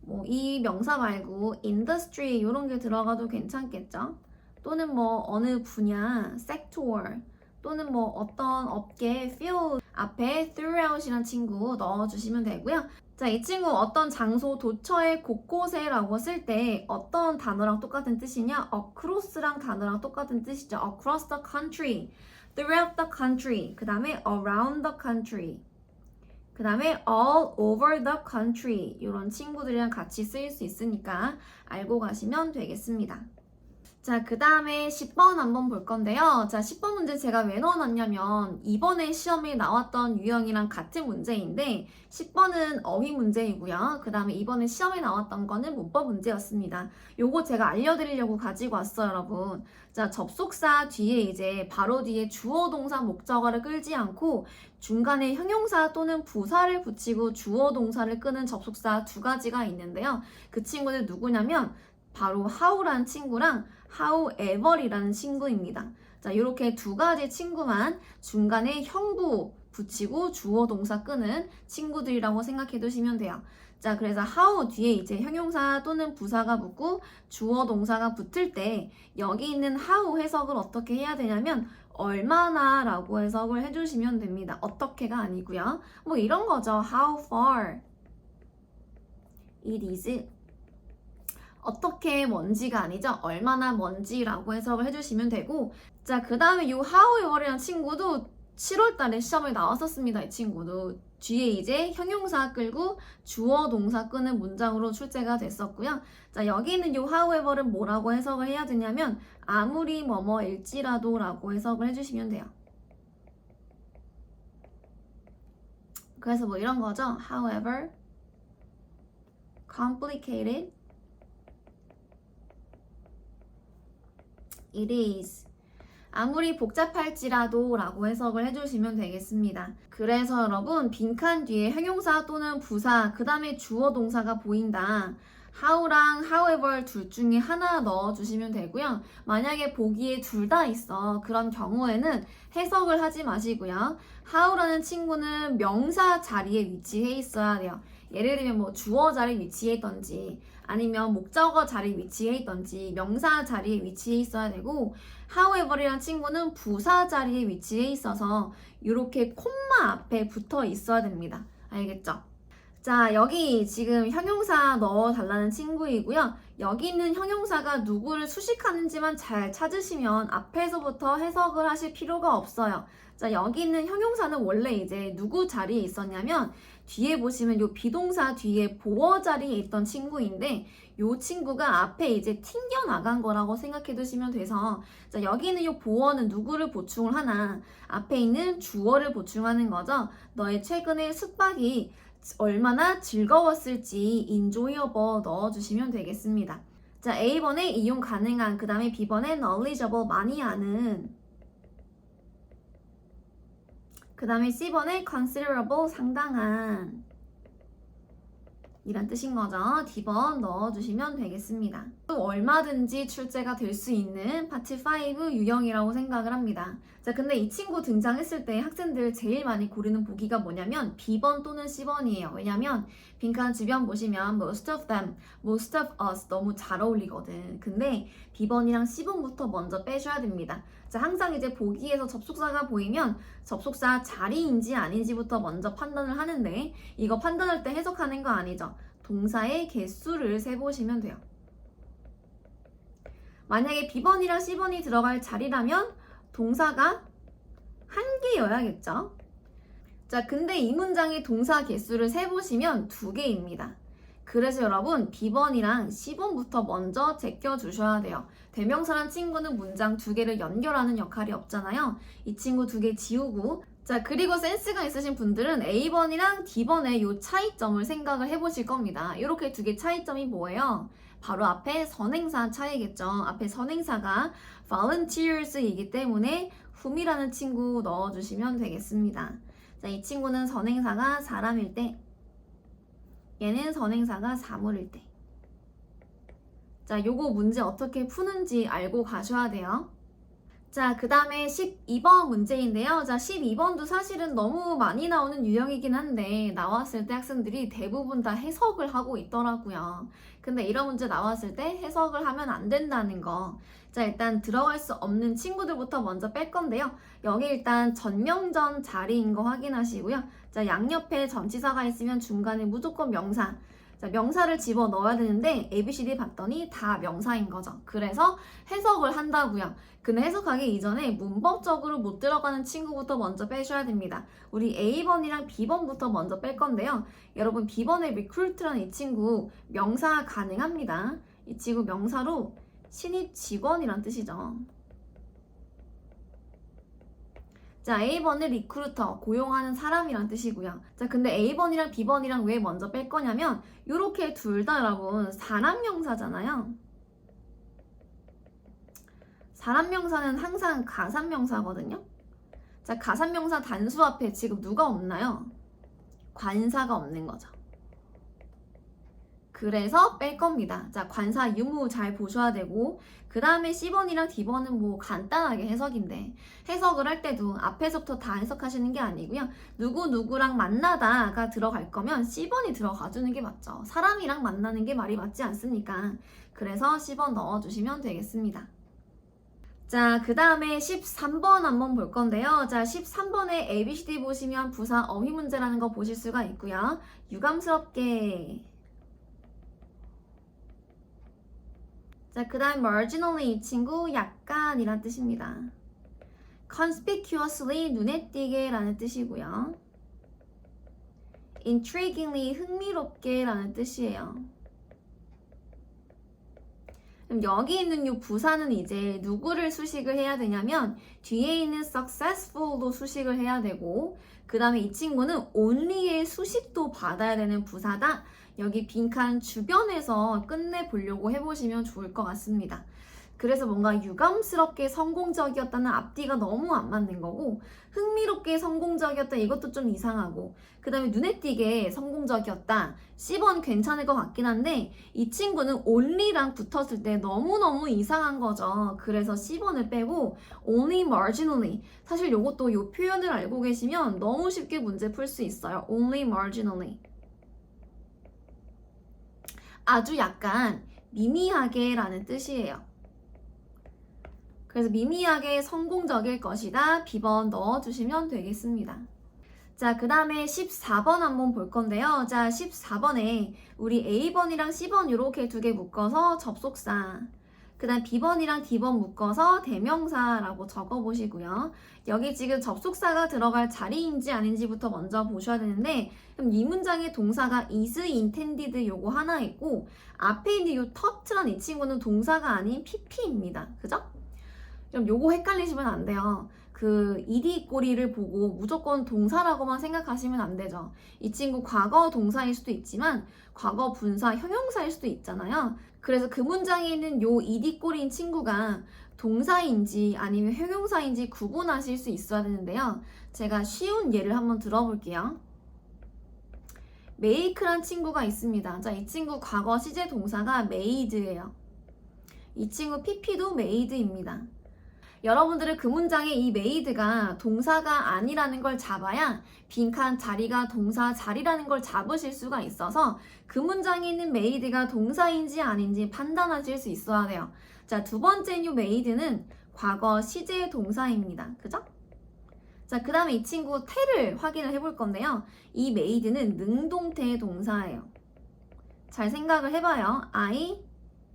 뭐 이 명사 말고 industry 이런 게 들어가도 괜찮겠죠. 또는 뭐 어느 분야, sector, 또는 뭐 어떤 업계, field 앞에 throughout이란 친구 넣어주시면 되고요. 자, 이 친구 어떤 장소, 도처의 곳곳에 라고 쓸 때 어떤 단어랑 똑같은 뜻이냐? across랑 단어랑 똑같은 뜻이죠. across the country, throughout the country, 그 다음에 around the country, 그 다음에 all over the country 이런 친구들이랑 같이 쓰일 수 있으니까 알고 가시면 되겠습니다. 자, 그 다음에 10번 한번 볼 건데요. 자, 10번 문제 제가 왜 넣어놨냐면 이번에 시험에 나왔던 유형이랑 같은 문제인데 10번은 어휘 문제이고요. 그 다음에 이번에 시험에 나왔던 거는 문법 문제였습니다. 요거 제가 알려드리려고 가지고 왔어요, 여러분. 자, 접속사 뒤에 이제 바로 뒤에 주어, 동사, 목적어를 끌지 않고 중간에 형용사 또는 부사를 붙이고 주어, 동사를 끄는 접속사 두 가지가 있는데요. 그 친구는 누구냐면 바로 how라는 친구랑 however이라는 친구입니다. 자, 이렇게 두 가지 친구만 중간에 형부 붙이고 주어 동사 끄는 친구들이라고 생각해 두시면 돼요. 자, 그래서 how 뒤에 이제 형용사 또는 부사가 붙고 주어 동사가 붙을 때 여기 있는 how 해석을 어떻게 해야 되냐면 얼마나 라고 해석을 해주시면 됩니다. 어떻게가 아니고요. 뭐 이런 거죠. How far it is. 어떻게 먼지가 아니죠? 얼마나 먼지라고 해석을 해주시면 되고 자, 그 다음에 이 however이라는 친구도 7월 달에 시험에 나왔었습니다. 이 친구도 뒤에 이제 형용사 끌고 주어 동사 끄는 문장으로 출제가 됐었고요. 자, 여기 있는 이 however는 뭐라고 해석을 해야 되냐면 아무리 뭐뭐일지라도 라고 해석을 해주시면 돼요. 그래서 뭐 이런 거죠. However, complicated it is. 아무리 복잡할지라도 라고 해석을 해주시면 되겠습니다. 그래서 여러분 빈칸 뒤에 형용사 또는 부사 그 다음에 주어 동사가 보인다. how랑 however 둘 중에 하나 넣어주시면 되고요. 만약에 보기에 둘 다 있어. 그런 경우에는 해석을 하지 마시고요. how라는 친구는 명사 자리에 위치해 있어야 돼요. 예를 들면 뭐 주어 자리에 위치해 있던지 아니면 목적어 자리에 위치해 있던지 명사 자리에 위치해 있어야 되고 however이란 친구는 부사 자리에 위치해 있어서 이렇게 콤마 앞에 붙어 있어야 됩니다. 알겠죠? 자, 여기 지금 형용사 넣어달라는 친구이고요. 여기 있는 형용사가 누구를 수식하는지만 잘 찾으시면 앞에서부터 해석을 하실 필요가 없어요. 자, 여기 있는 형용사는 원래 이제 누구 자리에 있었냐면 뒤에 보시면 요 비동사 뒤에 보어 자리에 있던 친구인데 요 친구가 앞에 이제 튕겨 나간 거라고 생각해 두시면 돼서 자, 여기 있는 요 보어는 누구를 보충을 하나 앞에 있는 주어를 보충하는 거죠. 너의 최근의 숙박이 얼마나 즐거웠을지 enjoyable 넣어주시면 되겠습니다. 자, A번에 이용 가능한, 그 다음에 B번에 knowledgeable 많이 아는, 그 다음에 C번에 considerable 상당한, 이란 뜻인 거죠. D번 넣어주시면 되겠습니다. 또 얼마든지 출제가 될 수 있는 파트 5 유형이라고 생각을 합니다. 자, 근데 이 친구 등장했을 때 학생들 제일 많이 고르는 보기가 뭐냐면 B번 또는 C번이에요. 왜냐면 빈칸 주변 보시면 most of them, most of us 너무 잘 어울리거든. 근데 B번이랑 C번부터 먼저 빼줘야 됩니다. 자, 항상 이제 보기에서 접속사가 보이면 접속사 자리인지 아닌지부터 먼저 판단을 하는데 이거 판단할 때 해석하는 거 아니죠. 동사의 개수를 세보시면 돼요. 만약에 B번이랑 C번이 들어갈 자리라면 동사가 한 개여야겠죠. 자, 근데 이 문장의 동사 개수를 세보시면 2개입니다. 그래서 여러분 B번이랑 C번부터 먼저 제껴주셔야 돼요. 대명사란 친구는 문장 2개를 연결하는 역할이 없잖아요. 이 친구 2개 지우고 자, 그리고 센스가 있으신 분들은 A번이랑 D번의 요 차이점을 생각을 해보실 겁니다. 이렇게 2개 차이점이 뭐예요? 바로 앞에 선행사 차이겠죠. 앞에 선행사가 volunteers이기 때문에 whom이라는 친구 넣어주시면 되겠습니다. 자, 이 친구는 선행사가 사람일 때 얘는 선행사가 사물일 때. 자, 요거 문제 어떻게 푸는지 알고 가셔야 돼요. 자, 그 다음에 12번 문제인데요. 자, 12번도 사실은 너무 많이 나오는 유형이긴 한데 나왔을 때 학생들이 대부분 다 해석을 하고 있더라고요. 근데 이런 문제 나왔을 때 해석을 하면 안 된다는 거. 자, 일단 들어갈 수 없는 친구들부터 먼저 뺄 건데요. 여기 일단 전명전 자리인 거 확인하시고요. 자, 양옆에 전치사가 있으면 중간에 무조건 명사. 자, 명사를 집어 넣어야 되는데 ABCD 봤더니 다 명사인 거죠. 그래서 해석을 한다고요. 근데 해석하기 이전에 문법적으로 못 들어가는 친구부터 먼저 빼셔야 됩니다. 우리 A번이랑 B번부터 먼저 뺄 건데요. 여러분 B번의 recruit라는 이 친구 명사 가능합니다. 이 친구 명사로 신입 직원이란 뜻이죠. 자, A번은 리크루터, 고용하는 사람이란 뜻이고요. 자, 근데 A번이랑 B번이랑 왜 먼저 뺄 거냐면 요렇게 둘 다 여러분 사람 명사잖아요. 사람 명사는 항상 가산 명사거든요. 자, 가산 명사 단수 앞에 지금 누가 없나요? 관사가 없는 거죠. 그래서 뺄 겁니다. 자, 관사 유무 잘 보셔야 되고 그 다음에 C번이랑 D번은 뭐 간단하게 해석인데 해석을 할 때도 앞에서부터 다 해석하시는 게 아니고요. 누구누구랑 만나다가 들어갈 거면 C번이 들어가주는 게 맞죠. 사람이랑 만나는 게 말이 맞지 않습니까? 그래서 C번 넣어주시면 되겠습니다. 자, 그 다음에 13번 한번 볼 건데요. 자, 13번에 ABCD 보시면 부사 어휘 문제라는 거 보실 수가 있고요. 유감스럽게 자, 그 다음 marginally 이 친구 약간이란 뜻입니다. conspicuously 눈에 띄게 라는 뜻이고요. intriguingly 흥미롭게 라는 뜻이에요. 그럼 여기 있는 이 부사는 이제 누구를 수식을 해야 되냐면 뒤에 있는 successful도 수식을 해야 되고 그 다음에 이 친구는 only의 수식도 받아야 되는 부사다. 여기 빈칸 주변에서 끝내보려고 해보시면 좋을 것 같습니다. 그래서 뭔가 유감스럽게 성공적이었다는 앞뒤가 너무 안 맞는 거고 흥미롭게 성공적이었다 이것도 좀 이상하고 그 다음에 눈에 띄게 성공적이었다 C번 괜찮을 것 같긴 한데 이 친구는 only랑 붙었을 때 너무너무 이상한 거죠. 그래서 C번을 빼고 only marginally 사실 요것도 요 표현을 알고 계시면 너무 쉽게 문제 풀 수 있어요. only marginally 아주 약간 미미하게 라는 뜻이에요. 그래서 미미하게 성공적일 것이다. B번 넣어주시면 되겠습니다. 자, 그 다음에 14번 한번 볼 건데요. 자, 14번에 우리 A번이랑 C번 이렇게 2개 묶어서 접속사 그 다음 B번이랑 D번 묶어서 대명사라고 적어보시고요. 여기 지금 접속사가 들어갈 자리인지 아닌지부터 먼저 보셔야 되는데 그럼 이 문장의 동사가 is intended 요거 하나 있고 앞에 있는 요 thought라는 이 친구는 동사가 아닌 pp입니다. 그죠? 그럼 요거 헷갈리시면 안 돼요. 그 ed 꼬리를 보고 무조건 동사라고만 생각하시면 안 되죠. 이 친구 과거 동사일 수도 있지만 과거 분사 형용사일 수도 있잖아요. 그래서 그 문장에 있는 요 ed 꼬리인 친구가 동사인지 아니면 형용사인지 구분하실 수 있어야 되는데요. 제가 쉬운 예를 한번 들어볼게요. make란 친구가 있습니다. 자, 이 친구 과거 시제 동사가 made예요. 이 친구 pp도 made입니다. 여러분들은 그 문장에 이 made가 동사가 아니라는 걸 잡아야 빈칸 자리가 동사 자리라는 걸 잡으실 수가 있어서 그 문장에 있는 made가 동사인지 아닌지 판단하실 수 있어야 돼요. 자, 두 번째 이 made는 과거 시제 동사입니다. 그죠? 자, 그 다음에 이 친구 태를 확인을 해볼 건데요. 이 made는 능동태 동사예요. 잘 생각을 해봐요. I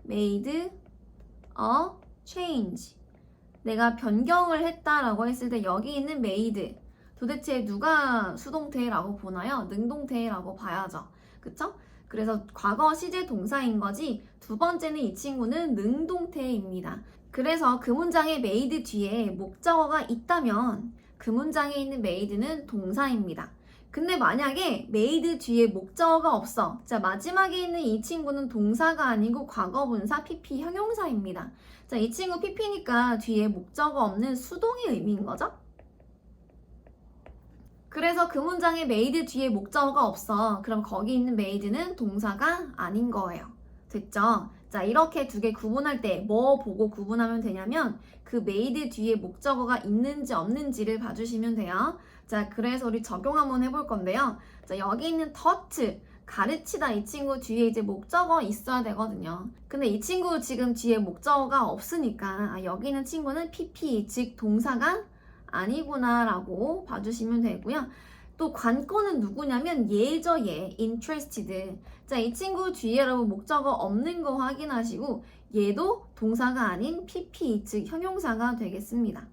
made a change. 내가 변경을 했다라고 했을 때 여기 있는 made 도대체 누가 수동태라고 보나요? 능동태라고 봐야죠. 그쵸? 그래서 과거 시제 동사인 거지 두 번째는 이 친구는 능동태입니다. 그래서 그 문장에 made 뒤에 목적어가 있다면 그 문장에 있는 made는 동사입니다. 근데 만약에 made 뒤에 목적어가 없어. 자, 마지막에 있는 이 친구는 동사가 아니고 과거분사 PP 형용사입니다. 자, 이 친구 PP니까 뒤에 목적어 없는 수동의 의미인 거죠? 그래서 그 문장에 made 뒤에 목적어가 없어. 그럼 거기 있는 made는 동사가 아닌 거예요. 됐죠? 자, 이렇게 두 개 구분할 때 뭐 보고 구분하면 되냐면 그 made 뒤에 목적어가 있는지 없는지를 봐주시면 돼요. 자, 그래서 우리 적용 한번 해볼 건데요. 자, 여기 있는 taught, 가르치다 이 친구 뒤에 이제 목적어 있어야 되거든요. 근데 이 친구 지금 뒤에 목적어가 없으니까 여기 있는 친구는 PP, 즉 동사가 아니구나 라고 봐주시면 되고요. 또 관건은 누구냐면 얘죠, 얘. interested. 자, 이 친구 뒤에 여러분 목적어 없는 거 확인하시고 얘도 동사가 아닌 PP, 즉 형용사가 되겠습니다.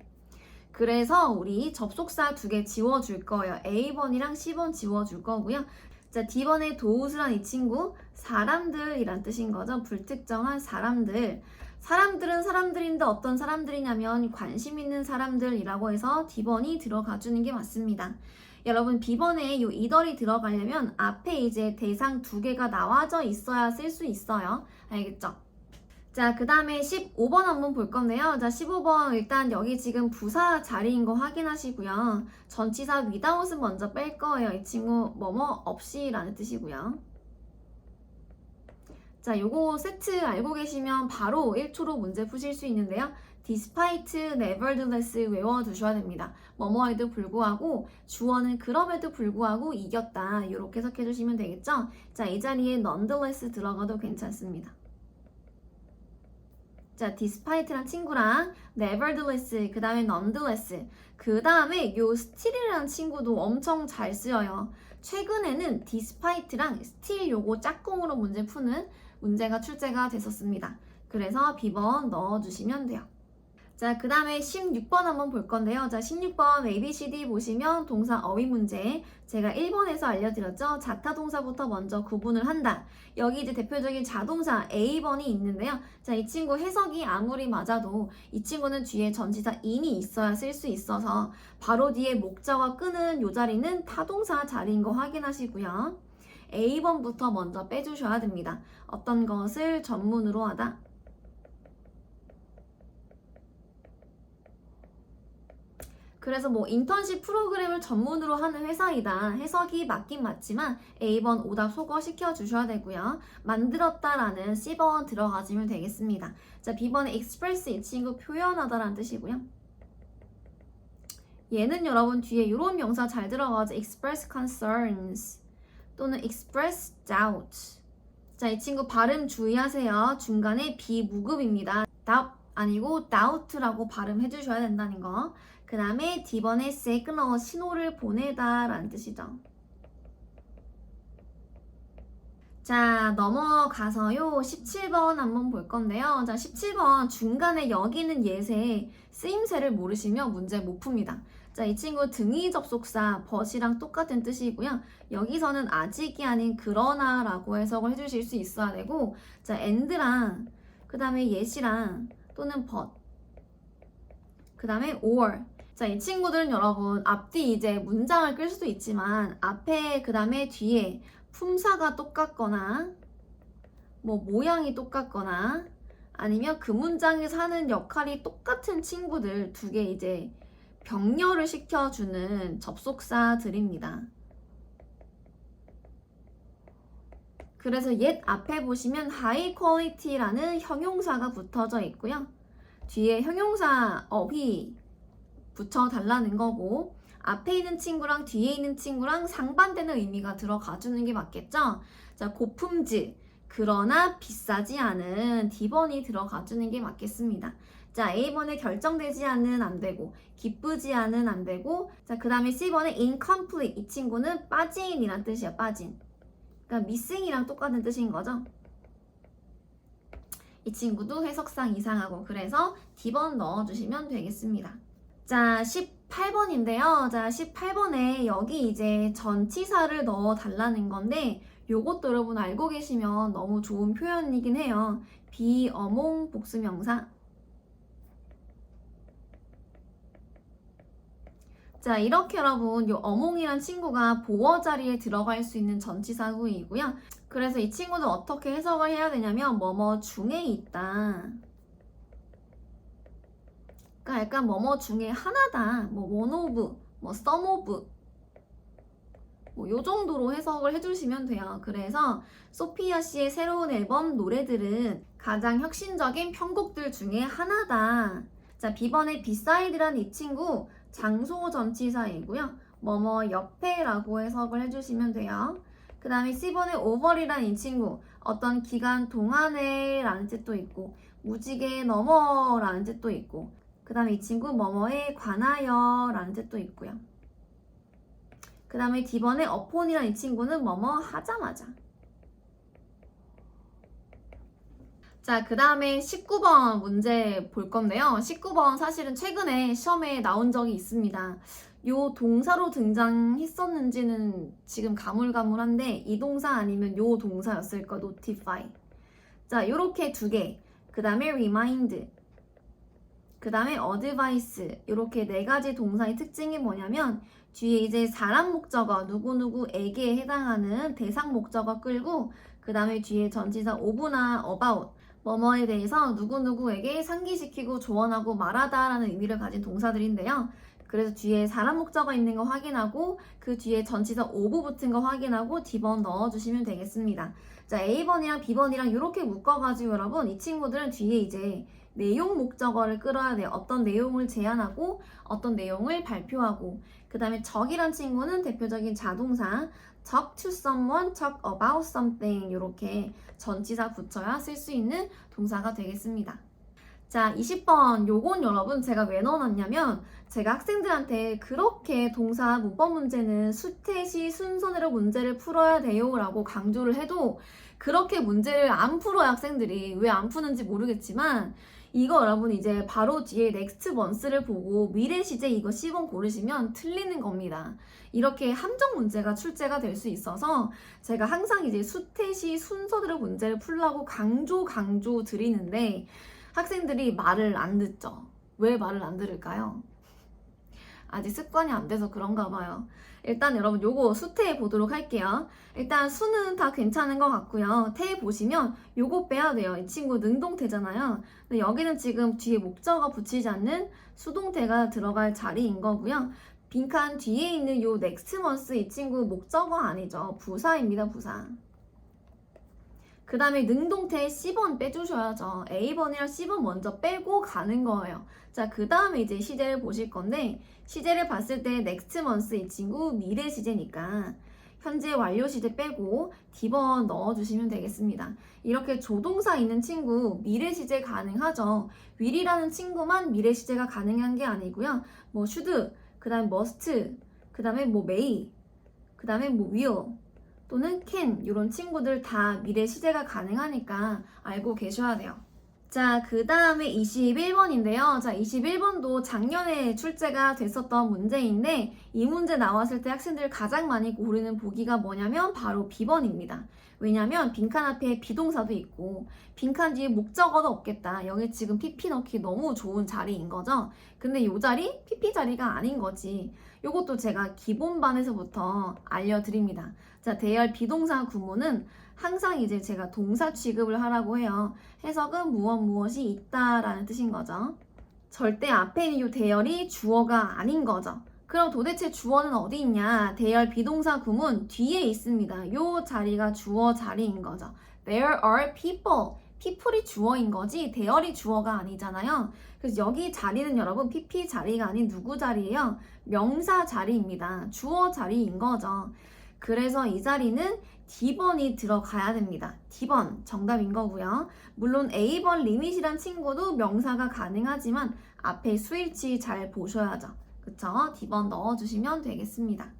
그래서 우리 접속사 두 개 지워줄 거예요. A번이랑 C번 지워줄 거고요. 자, D번에 도우스란 이 친구 사람들이란 뜻인 거죠. 불특정한 사람들. 사람들은 사람들인데 어떤 사람들이냐면 관심 있는 사람들이라고 해서 D번이 들어가 주는 게 맞습니다. 여러분 B번에 이 이덜이 들어가려면 앞에 이제 대상 두 개가 나와져 있어야 쓸 수 있어요. 알겠죠? 자, 그 다음에 15번 한번 볼 건데요. 자, 15번 일단 여기 지금 부사 자리인 거 확인하시고요. 전치사 without은 먼저 뺄 거예요. 이 친구 뭐뭐 없이 라는 뜻이고요. 자, 요거 세트 알고 계시면 바로 1초로 문제 푸실 수 있는데요. despite, nevertheless 외워두셔야 됩니다. 뭐뭐에도 불구하고 주어는 그럼에도 불구하고 이겼다. 이렇게 해석해 주시면 되겠죠? 자, 이 자리에 nonetheless 들어가도 괜찮습니다. 자, despite란 친구랑 nevertheless, 그 다음에 nonetheless, 그 다음에 요 still이라는 친구도 엄청 잘 쓰여요. 최근에는 despite랑 still 요거 짝꿍으로 문제 푸는 문제가 출제가 됐었습니다. 그래서 B번 넣어주시면 돼요. 자, 그 다음에 16번 한번 볼 건데요. 자, 16번 ABCD 보시면 동사 어휘 문제 제가 1번에서 알려드렸죠. 자타 동사부터 먼저 구분을 한다. 여기 이제 대표적인 자동사 A번이 있는데요. 자, 이 친구 해석이 아무리 맞아도 이 친구는 뒤에 전치사 in이 있어야 쓸 수 있어서 바로 뒤에 목적어 끄는 요 자리는 타동사 자리인 거 확인하시고요. A번부터 먼저 빼주셔야 됩니다. 어떤 것을 전문으로 하다. 그래서 뭐 인턴십 프로그램을 전문으로 하는 회사이다. 해석이 맞긴 맞지만 A번 오답 소거 시켜주셔야 되고요. 만들었다라는 C번 들어가시면 되겠습니다. 자, B번에 express 이 친구 표현하다라는 뜻이고요. 얘는 여러분 뒤에 이런 명사 잘 들어가죠. express concerns 또는 express doubt. 자, 이 친구 발음 주의하세요. 중간에 비무급입니다. doubt 아니고 doubt라고 발음해 주셔야 된다는 거. 그 다음에 D번에 signal, 신호를 보내다 라는 뜻이죠. 자, 넘어가서요 17번 한번 볼 건데요. 자, 17번 중간에 여기는 예세 쓰임새를 모르시면 문제 못 풉니다. 자, 이 친구 등위 접속사 but이랑 똑같은 뜻이고요. 여기서는 아직이 아닌 그러나 라고 해석을 해주실 수 있어야 되고, 자, and랑 그 다음에 yet이랑 또는 but 그 다음에 or. 자, 이 친구들은 여러분 앞뒤 이제 문장을 끌 수도 있지만 앞에 그 다음에 뒤에 품사가 똑같거나 뭐 모양이 똑같거나 아니면 그 문장에서 하는 역할이 똑같은 친구들 두 개 이제 병렬을 시켜주는 접속사들입니다. 그래서 옛 앞에 보시면 high quality라는 형용사가 붙어져 있고요. 뒤에 형용사 어휘 붙여달라는 거고, 앞에 있는 친구랑 뒤에 있는 친구랑 상반되는 의미가 들어가 주는 게 맞겠죠? 자, 고품질, 그러나 비싸지 않은 D번이 들어가 주는 게 맞겠습니다. 자, A번에 결정되지 않은 안 되고, 기쁘지 않은 안 되고, 자, 그 다음에 C번에 incomplete, 이 친구는 빠진이란 뜻이야, 빠진. 그러니까 missing이랑 똑같은 뜻인 거죠. 이 친구도 해석상 이상하고, 그래서 D번 넣어주시면 되겠습니다. 자, 18번인데요. 자, 18번에 여기 이제 전치사를 넣어 달라는 건데, 요것도 여러분 알고 계시면 너무 좋은 표현이긴 해요. be among 복수명사. 자, 이렇게 여러분 요 among이란 친구가 보어 자리에 들어갈 수 있는 전치사구이고요. 그래서 이 친구는 어떻게 해석을 해야 되냐면 뭐뭐 중에 있다. 그러니까 약간 뭐뭐 중에 하나다. 뭐 one of, 뭐 some of, 뭐 요 정도로 해석을 해주시면 돼요. 그래서 소피아 씨의 새로운 앨범 노래들은 가장 혁신적인 편곡들 중에 하나다. 자, B번에 beside라는 이 친구 장소 전치사이고요. 뭐뭐 옆에라고 해석을 해주시면 돼요. 그 다음에 C번에 over이라는 이 친구 어떤 기간 동안에 라는 뜻도 있고 무지개 넘어 라는 뜻도 있고 그 다음에 이 친구 뭐뭐에 관하여 라는 뜻도 있고요. 그 다음에 D번에 upon이라는 이 친구는 뭐뭐 하자마자. 자, 그 다음에 19번 문제 볼 건데요. 19번 사실은 최근에 시험에 나온 적이 있습니다. 요 동사로 등장했었는지는 지금 가물가물한데 이 동사 아니면 요 동사였을까? notify. 자, 요렇게 두 개. 그 다음에 remind. 그 다음에 advice. 요렇게 네 가지 동사의 특징이 뭐냐면 뒤에 이제 사람 목적어 누구누구에게 해당하는 대상 목적어 끌고 그 다음에 뒤에 전치사 of나 about 뭐뭐에 대해서 누구누구에게 상기시키고 조언하고 말하다 라는 의미를 가진 동사들인데요. 그래서 뒤에 사람 목적어 있는 거 확인하고 그 뒤에 전치사 of 붙은 거 확인하고 D번 넣어주시면 되겠습니다. 자, A번이랑 B번이랑 이렇게 묶어가지고 여러분 이 친구들은 뒤에 이제 내용 목적어를 끌어야 돼요. 어떤 내용을 제안하고 어떤 내용을 발표하고 그 다음에 talk이란 친구는 대표적인 자동사 talk to someone, talk about something 이렇게 전치사 붙여야 쓸 수 있는 동사가 되겠습니다. 자, 20번 요건 여러분 제가 왜 넣어놨냐면 제가 학생들한테 그렇게 동사 문법 문제는 수태시 순서대로 문제를 풀어야 돼요 라고 강조를 해도 그렇게 문제를 안 풀어요. 학생들이 왜 안 푸는지 모르겠지만 이거 여러분 이제 바로 뒤에 next month를 보고 미래 시제 이거 10번 고르시면 틀리는 겁니다. 이렇게 함정 문제가 출제가 될 수 있어서 제가 항상 이제 수태시 순서대로 문제를 풀라고 강조 드리는데 학생들이 말을 안 듣죠. 왜 말을 안 들을까요? 아직 습관이 안 돼서 그런가 봐요. 일단 여러분 요거 수태 보도록 할게요. 일단 수는 다 괜찮은 것 같고요. 태 보시면 요거 빼야 돼요. 이 친구 능동태잖아요. 근데 여기는 지금 뒤에 목적어 붙이지 않는 수동태가 들어갈 자리인 거고요. 빈칸 뒤에 있는 요 next month 이 친구 목적어 아니죠. 부사입니다. 부사. 그 다음에 능동태 C번 빼주셔야죠. A번이랑 C번 먼저 빼고 가는 거예요. 자, 그 다음에 이제 시제를 보실 건데 시제를 봤을 때 next month 이 친구 미래 시제니까 현재 완료 시제 빼고 D번 넣어주시면 되겠습니다. 이렇게 조동사 있는 친구 미래 시제 가능하죠. will이라는 친구만 미래 시제가 가능한 게 아니고요. 뭐 should, 그 다음에 must, 그 다음에 뭐 may, 그 다음에 뭐 will 또는 can 이런 친구들 다 미래 시제가 가능하니까 알고 계셔야 돼요. 자, 그 다음에 21번인데요. 자, 21번도 작년에 출제가 됐었던 문제인데 이 문제 나왔을 때 학생들 가장 많이 고르는 보기가 뭐냐면 바로 B번입니다. 왜냐면 빈칸 앞에 비동사도 있고 빈칸 뒤에 목적어도 없겠다. 여기 지금 PP 넣기 너무 좋은 자리인 거죠. 근데 이 자리 PP 자리가 아닌 거지. 요것도 제가 기본반에서부터 알려드립니다. 자, 대열 비동사 구문은 항상 이제 제가 동사 취급을 하라고 해요. 해석은 무엇이 있다라는 뜻인 거죠. 절대 앞에 있는 이 대열이 주어가 아닌 거죠. 그럼 도대체 주어는 어디 있냐? 대열 비동사 구문 뒤에 있습니다. 요 자리가 주어 자리인 거죠. There are people. people이 주어인 거지 대열이 주어가 아니잖아요. 그래서 여기 자리는 여러분 PP 자리가 아닌 누구 자리예요? 명사 자리입니다. 주어 자리인 거죠. 그래서 이 자리는 D번이 들어가야 됩니다. D번 정답인 거고요. 물론 A번 리밋이란 친구도 명사가 가능하지만 앞에 수일치 잘 보셔야죠. 그쵸? D번 넣어주시면 되겠습니다.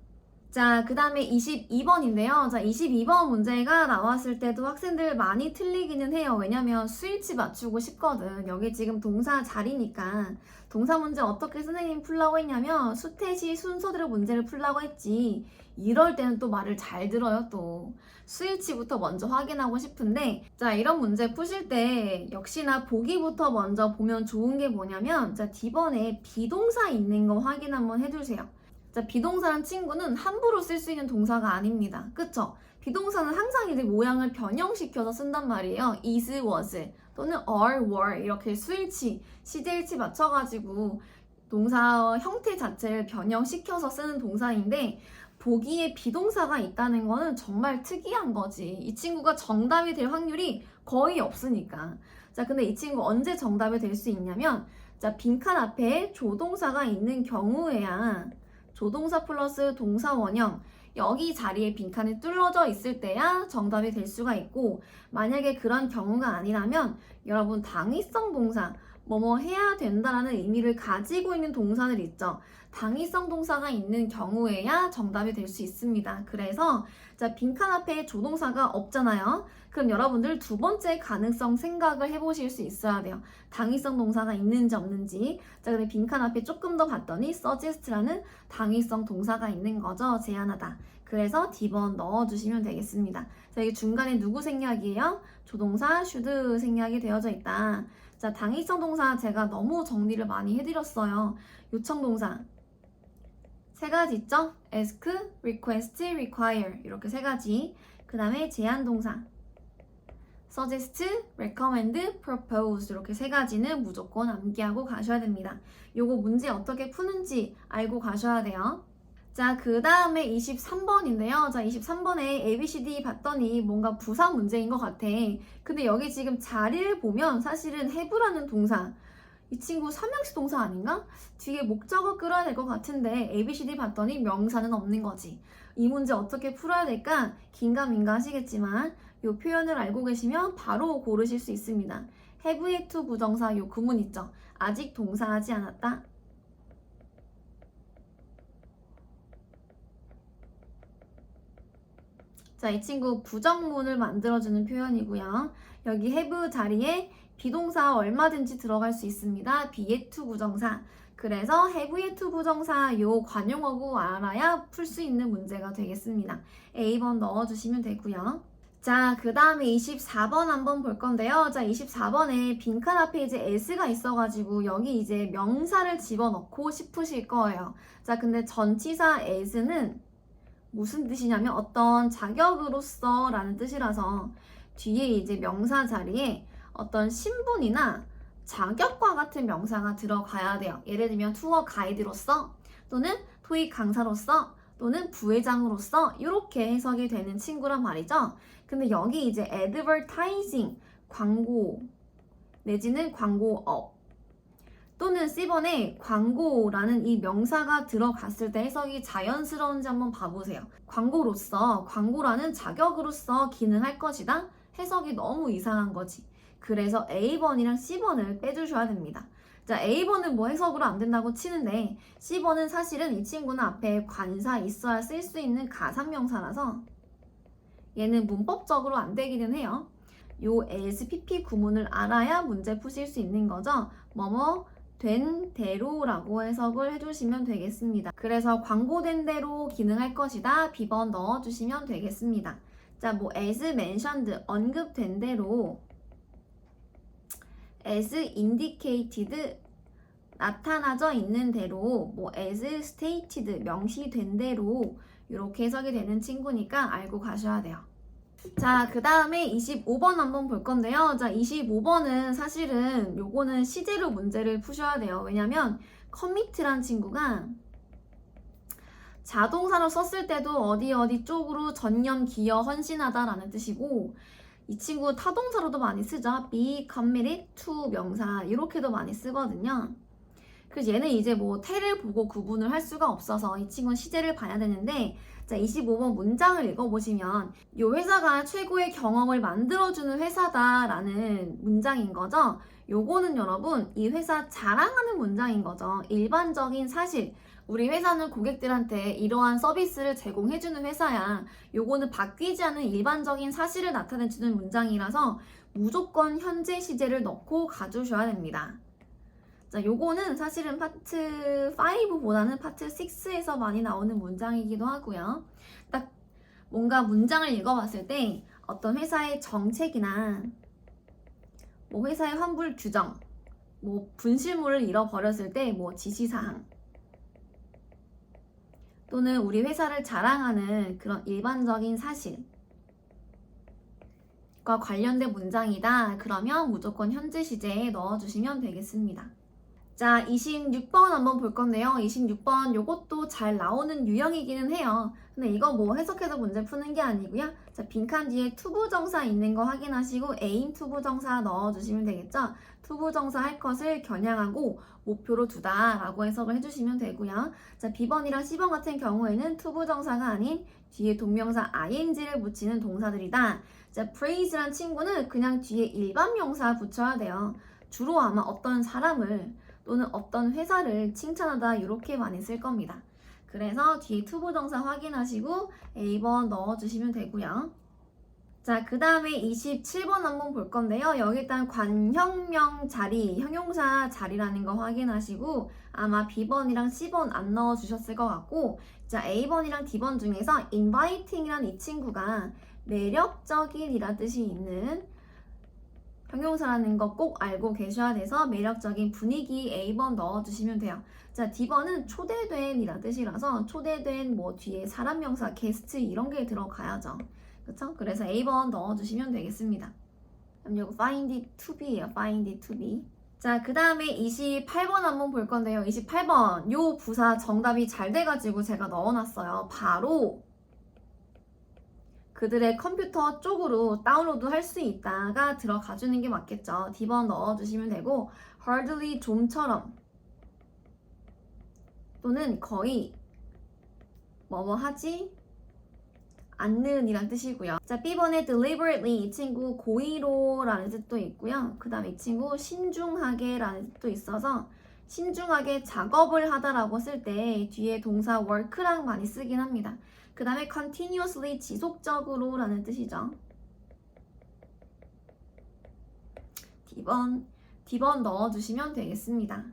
자, 그 다음에 22번인데요. 자, 22번 문제가 나왔을 때도 학생들 많이 틀리기는 해요. 왜냐면 수일치 맞추고 싶거든. 여기 지금 동사 자리니까. 동사 문제 어떻게 선생님 풀라고 했냐면 수태시 순서대로 문제를 풀라고 했지. 이럴 때는 또 말을 잘 들어요, 또. 수일치부터 먼저 확인하고 싶은데, 자, 이런 문제 푸실 때 역시나 보기부터 먼저 보면 좋은 게 뭐냐면, 자, D번에 비동사 있는 거 확인 한번 해주세요. 자, 비동사란 친구는 함부로 쓸 수 있는 동사가 아닙니다. 그쵸? 비동사는 항상 이제 모양을 변형시켜서 쓴단 말이에요. is, was 또는 are, were 이렇게 수일치, 시제일치 맞춰가지고 동사 형태 자체를 변형시켜서 쓰는 동사인데 보기에 비동사가 있다는 거는 정말 특이한 거지. 이 친구가 정답이 될 확률이 거의 없으니까. 자, 근데 이 친구 언제 정답이 될 수 있냐면 자, 빈칸 앞에 조동사가 있는 경우에야 조동사 플러스 동사 원형 여기 자리에 빈칸이 뚫어져 있을 때야 정답이 될 수가 있고 만약에 그런 경우가 아니라면 여러분 당위성 동사 뭐뭐 해야 된다라는 의미를 가지고 있는 동사들 있죠. 당위성 동사가 있는 경우에야 정답이 될 수 있습니다. 그래서 자 빈칸 앞에 조동사가 없잖아요. 그럼 여러분들 두 번째 가능성 생각을 해보실 수 있어야 돼요. 당위성 동사가 있는지 없는지. 자 근데 빈칸 앞에 조금 더 봤더니 suggest라는 당위성 동사가 있는 거죠. 제안하다. 그래서 D번 넣어주시면 되겠습니다. 자 이게 중간에 누구 생략이에요? 조동사 should 생략이 되어져 있다. 자 당위성 동사 제가 너무 정리를 많이 해드렸어요. 요청 동사 세 가지 있죠? ask, request, require 이렇게 세 가지. 그 다음에 제안 동사 suggest, recommend, propose 이렇게 세 가지는 무조건 암기하고 가셔야 됩니다. 요거 문제 어떻게 푸는지 알고 가셔야 돼요. 자, 그 다음에 23번인데요. 자, 23번에 ABCD 봤더니 뭔가 부사 문제인 것 같아. 근데 여기 지금 자리를 보면 사실은 have라는 동사 이 친구 삼형식 동사 아닌가? 뒤에 목적어 끌어야 될 것 같은데 ABCD 봤더니 명사는 없는 거지. 이 문제 어떻게 풀어야 될까? 긴가민가 하시겠지만 이 표현을 알고 계시면 바로 고르실 수 있습니다. have yet to 부정사 이 구문 있죠? 아직 동사하지 않았다. 자, 이 친구 부정문을 만들어주는 표현이고요. 여기 have 자리에 비동사 얼마든지 들어갈 수 있습니다. be yet to 부정사. 그래서 have yet to 부정사 요 관용어구 알아야 풀 수 있는 문제가 되겠습니다. A번 넣어주시면 되고요. 자, 그 다음에 24번 한번 볼 건데요. 자, 24번에 빈칸 앞에 이제 as가 있어가지고 여기 이제 명사를 집어넣고 싶으실 거예요. 자, 근데 전치사 as는 무슨 뜻이냐면 어떤 자격으로서 라는 뜻이라서 뒤에 이제 명사 자리에 어떤 신분이나 자격과 같은 명사가 들어가야 돼요. 예를 들면 투어 가이드로서 또는 토익 강사로서 또는 부회장으로서 이렇게 해석이 되는 친구란 말이죠. 근데 여기 이제 advertising 광고 내지는 광고업 또는 C번에 광고라는 이 명사가 들어갔을 때 해석이 자연스러운지 한번 봐보세요. 광고로서, 광고라는 자격으로서 기능할 것이다. 해석이 너무 이상한 거지. 그래서 A번이랑 C번을 빼주셔야 됩니다. 자, A번은 뭐 해석으로 안 된다고 치는데 C번은 사실은 이 친구는 앞에 관사 있어야 쓸 수 있는 가산명사라서 얘는 문법적으로 안 되기는 해요. 요 as, pp 구문을 알아야 문제 푸실 수 있는 거죠. 뭐뭐 된 대로라고 해석을 해주시면 되겠습니다. 그래서 광고된 대로 기능할 것이다. B번 넣어주시면 되겠습니다. 자, 뭐 as mentioned 언급된 대로 as indicated 나타나져 있는 대로 뭐 as stated 명시된 대로 이렇게 해석이 되는 친구니까 알고 가셔야 돼요. 자, 그 다음에 25번 한번 볼 건데요. 자, 25번은 사실은 요거는 시제로 문제를 푸셔야 돼요. 왜냐면 commit란 친구가 자동사로 썼을 때도 어디 쪽으로 전념, 기여, 헌신하다 라는 뜻이고 이 친구 타동사로도 많이 쓰죠. be committed to 명사 이렇게도 많이 쓰거든요. 그래서 얘는 이제 뭐 태를 보고 구분을 할 수가 없어서 이 친구는 시제를 봐야 되는데 자 25번 문장을 읽어보시면 이 회사가 최고의 경험을 만들어주는 회사다라는 문장인 거죠. 요거는 여러분 이 회사 자랑하는 문장인 거죠. 일반적인 사실 우리 회사는 고객들한테 이러한 서비스를 제공해주는 회사야. 요거는 바뀌지 않은 일반적인 사실을 나타내주는 문장이라서 무조건 현재 시제를 넣고 가주셔야 됩니다. 자, 요거는 사실은 파트 5보다는 파트 6에서 많이 나오는 문장이기도 하고요. 딱 뭔가 문장을 읽어봤을 때 어떤 회사의 정책이나 뭐 회사의 환불 규정, 뭐 분실물을 잃어버렸을 때 뭐 지시사항 또는 우리 회사를 자랑하는 그런 일반적인 사실과 관련된 문장이다. 그러면 무조건 현재 시제에 넣어주시면 되겠습니다. 자, 26번 한번 볼 건데요. 26번 요것도 잘 나오는 유형이기는 해요. 근데 이거 뭐 해석해서 문제 푸는 게 아니고요. 자, 빈칸 뒤에 투부정사 있는 거 확인하시고 aim 투부정사 넣어주시면 되겠죠. 투부정사 할 것을 겨냥하고 목표로 두다 라고 해석을 해주시면 되고요. 자, B번이랑 C번 같은 경우에는 투부정사가 아닌 뒤에 동명사 ing를 붙이는 동사들이다. 자, praise란 친구는 그냥 뒤에 일반 명사 붙여야 돼요. 주로 아마 어떤 사람을 또는 어떤 회사를 칭찬하다 이렇게 많이 쓸 겁니다. 그래서 뒤에 투부정사 확인하시고 A번 넣어주시면 되고요. 자, 그 다음에 27번 한번 볼 건데요. 여기 일단 관형명 자리, 형용사 자리라는 거 확인하시고 아마 B번이랑 C번 안 넣어주셨을 것 같고 자, A번이랑 D번 중에서 inviting이란 이 친구가 매력적인 이란 뜻이 있는 형용사라는 거 꼭 알고 계셔야 돼서 매력적인 분위기 A번 넣어주시면 돼요. 자, D번은 초대된 이란 뜻이라서 초대된 뭐 뒤에 사람 명사, 게스트 이런 게 들어가야죠. 그쵸? 그래서 A번 넣어주시면 되겠습니다. 그럼 이거 find it to be예요. find it to be. 자, 그 다음에 28번 한번 볼 건데요. 28번 요 부사 정답이 잘 돼가지고 제가 넣어놨어요. 바로 그들의 컴퓨터 쪽으로 다운로드 할 수 있다가 들어가 주는 게 맞겠죠. D번 넣어주시면 되고 hardly 좀처럼 또는 거의 뭐뭐 하지 않는 이란 뜻이고요. 자, B번에 deliberately 이 친구 고의로 라는 뜻도 있고요. 그 다음에 이 친구 신중하게 라는 뜻도 있어서 신중하게 작업을 하다라고 쓸 때 뒤에 동사 work랑 많이 쓰긴 합니다. 그 다음에 continuously 지속적으로 라는 뜻이죠. D번 넣어주시면 되겠습니다.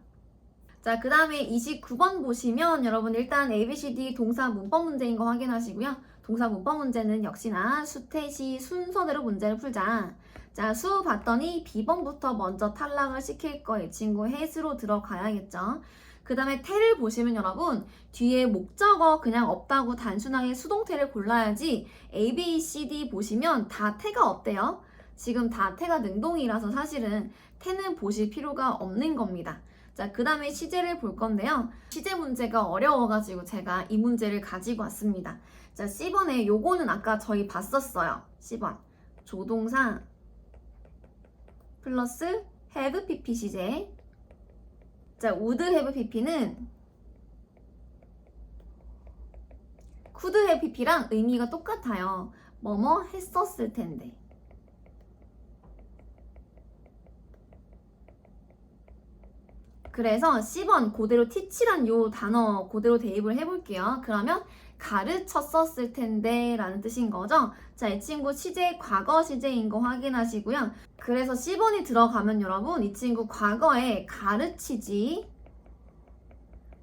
자, 그 다음에 29번 보시면 여러분 일단 ABCD 동사 문법 문제인 거 확인하시고요. 동사 문법 문제는 역시나 수태시 순서대로 문제를 풀자. 자, 수 봤더니 B번부터 먼저 탈락을 시킬 거 이 친구 has로 들어가야겠죠. 그 다음에 태를 보시면 여러분 뒤에 목적어 그냥 없다고 단순하게 수동태를 골라야지 A, B, C, D 보시면 다 태가 없대요. 지금 다 태가 능동이라서 사실은 태는 보실 필요가 없는 겁니다. 자, 그 다음에 시제를 볼 건데요. 시제 문제가 어려워가지고 제가 이 문제를 가지고 왔습니다. 자, C번에 요거는 아까 저희 봤었어요. C번 조동사 플러스 have pp 시제. 자, would have pp는 could have pp랑 의미가 똑같아요. 뭐뭐 했었을 텐데. 그래서 C번 그대로 teach란 요 단어 그대로 대입을 해볼게요. 그러면 가르쳤었을 텐데 라는 뜻인 거죠. 자, 이 친구 시제 과거 시제인 거 확인하시고요. 그래서 C번이 들어가면 여러분 이 친구 과거에 가르치지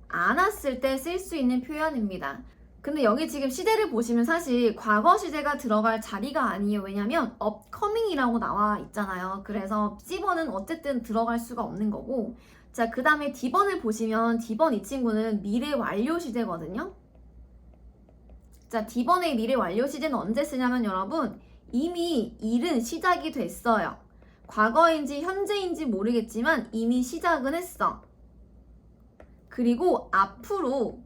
않았을 때 쓸 수 있는 표현입니다. 근데 여기 지금 시제를 보시면 사실 과거 시제가 들어갈 자리가 아니에요. 왜냐면 upcoming이라고 나와 있잖아요. 그래서 C번은 어쨌든 들어갈 수가 없는 거고 자, 그 다음에 D번을 보시면 D번 이 친구는 미래 완료 시제거든요. 자, D번의 미래 완료 시제는 언제 쓰냐면 여러분 이미 일은 시작이 됐어요. 과거인지 현재인지 모르겠지만 이미 시작은 했어. 그리고 앞으로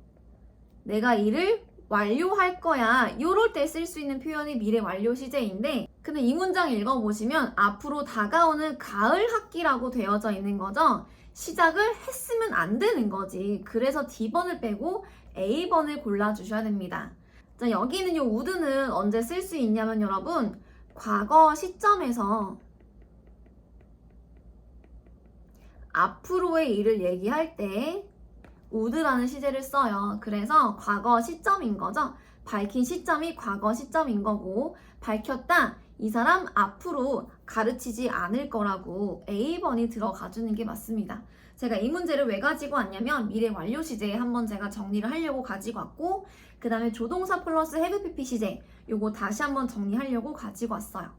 내가 일을 완료할 거야. 요럴 때 쓸 수 있는 표현이 미래 완료 시제인데, 근데 이 문장 읽어보시면 앞으로 다가오는 가을 학기라고 되어져 있는 거죠. 시작을 했으면 안 되는 거지. 그래서 D번을 빼고 A번을 골라주셔야 됩니다. 자, 여기 있는 요 would는 언제 쓸 수 있냐면 여러분, 과거 시점에서 앞으로의 일을 얘기할 때 would라는 시제를 써요. 그래서 과거 시점인 거죠. 밝힌 시점이 과거 시점인 거고, 밝혔다, 이 사람 앞으로 가르치지 않을 거라고 A번이 들어가 주는 게 맞습니다. 제가 이 문제를 왜 가지고 왔냐면 미래 완료 시제에 한번 제가 정리를 하려고 가지고 왔고, 그 다음에 조동사 플러스 have PP 시제, 요거 다시 한번 정리하려고 가지고 왔어요.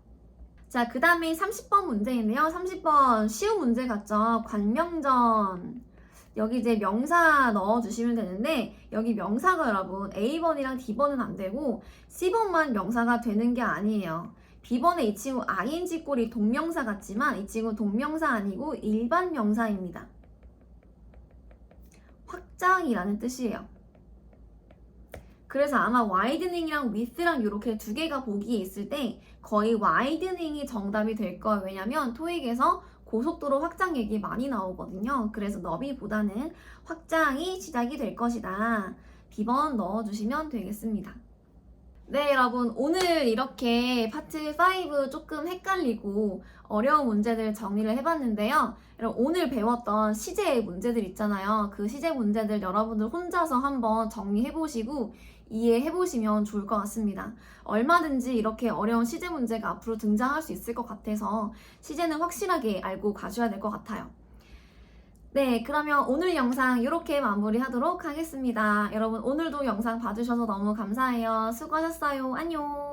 자, 그 다음에 30번 문제인데요. 30번 쉬운 문제 같죠? 관명전. 여기 이제 명사 넣어주시면 되는데, 여기 명사가 여러분 A번이랑 D번은 안 되고 C번만 명사가 되는 게 아니에요. B번에 이 친구 ing 꼴이 동명사 같지만 이 친구 동명사 아니고 일반 명사입니다. 확장이라는 뜻이에요. 그래서 아마 widening이랑 with랑 이렇게 두 개가 보기에 있을 때 거의 widening이 정답이 될 거예요. 왜냐면 토익에서 고속도로 확장 얘기 많이 나오거든요. 그래서 너비보다는 확장이 시작이 될 것이다. B번 넣어주시면 되겠습니다. 네, 여러분, 오늘 이렇게 파트 5 조금 헷갈리고 어려운 문제들 정리를 해봤는데요. 여러분, 오늘 배웠던 시제 문제들 있잖아요. 그 시제 문제들 여러분들 혼자서 한번 정리해보시고 이해해보시면 좋을 것 같습니다. 얼마든지 이렇게 어려운 시제 문제가 앞으로 등장할 수 있을 것 같아서 시제는 확실하게 알고 가셔야 될 것 같아요. 네, 그러면 오늘 영상 이렇게 마무리하도록 하겠습니다. 여러분, 오늘도 영상 봐주셔서 너무 감사해요. 수고하셨어요. 안녕.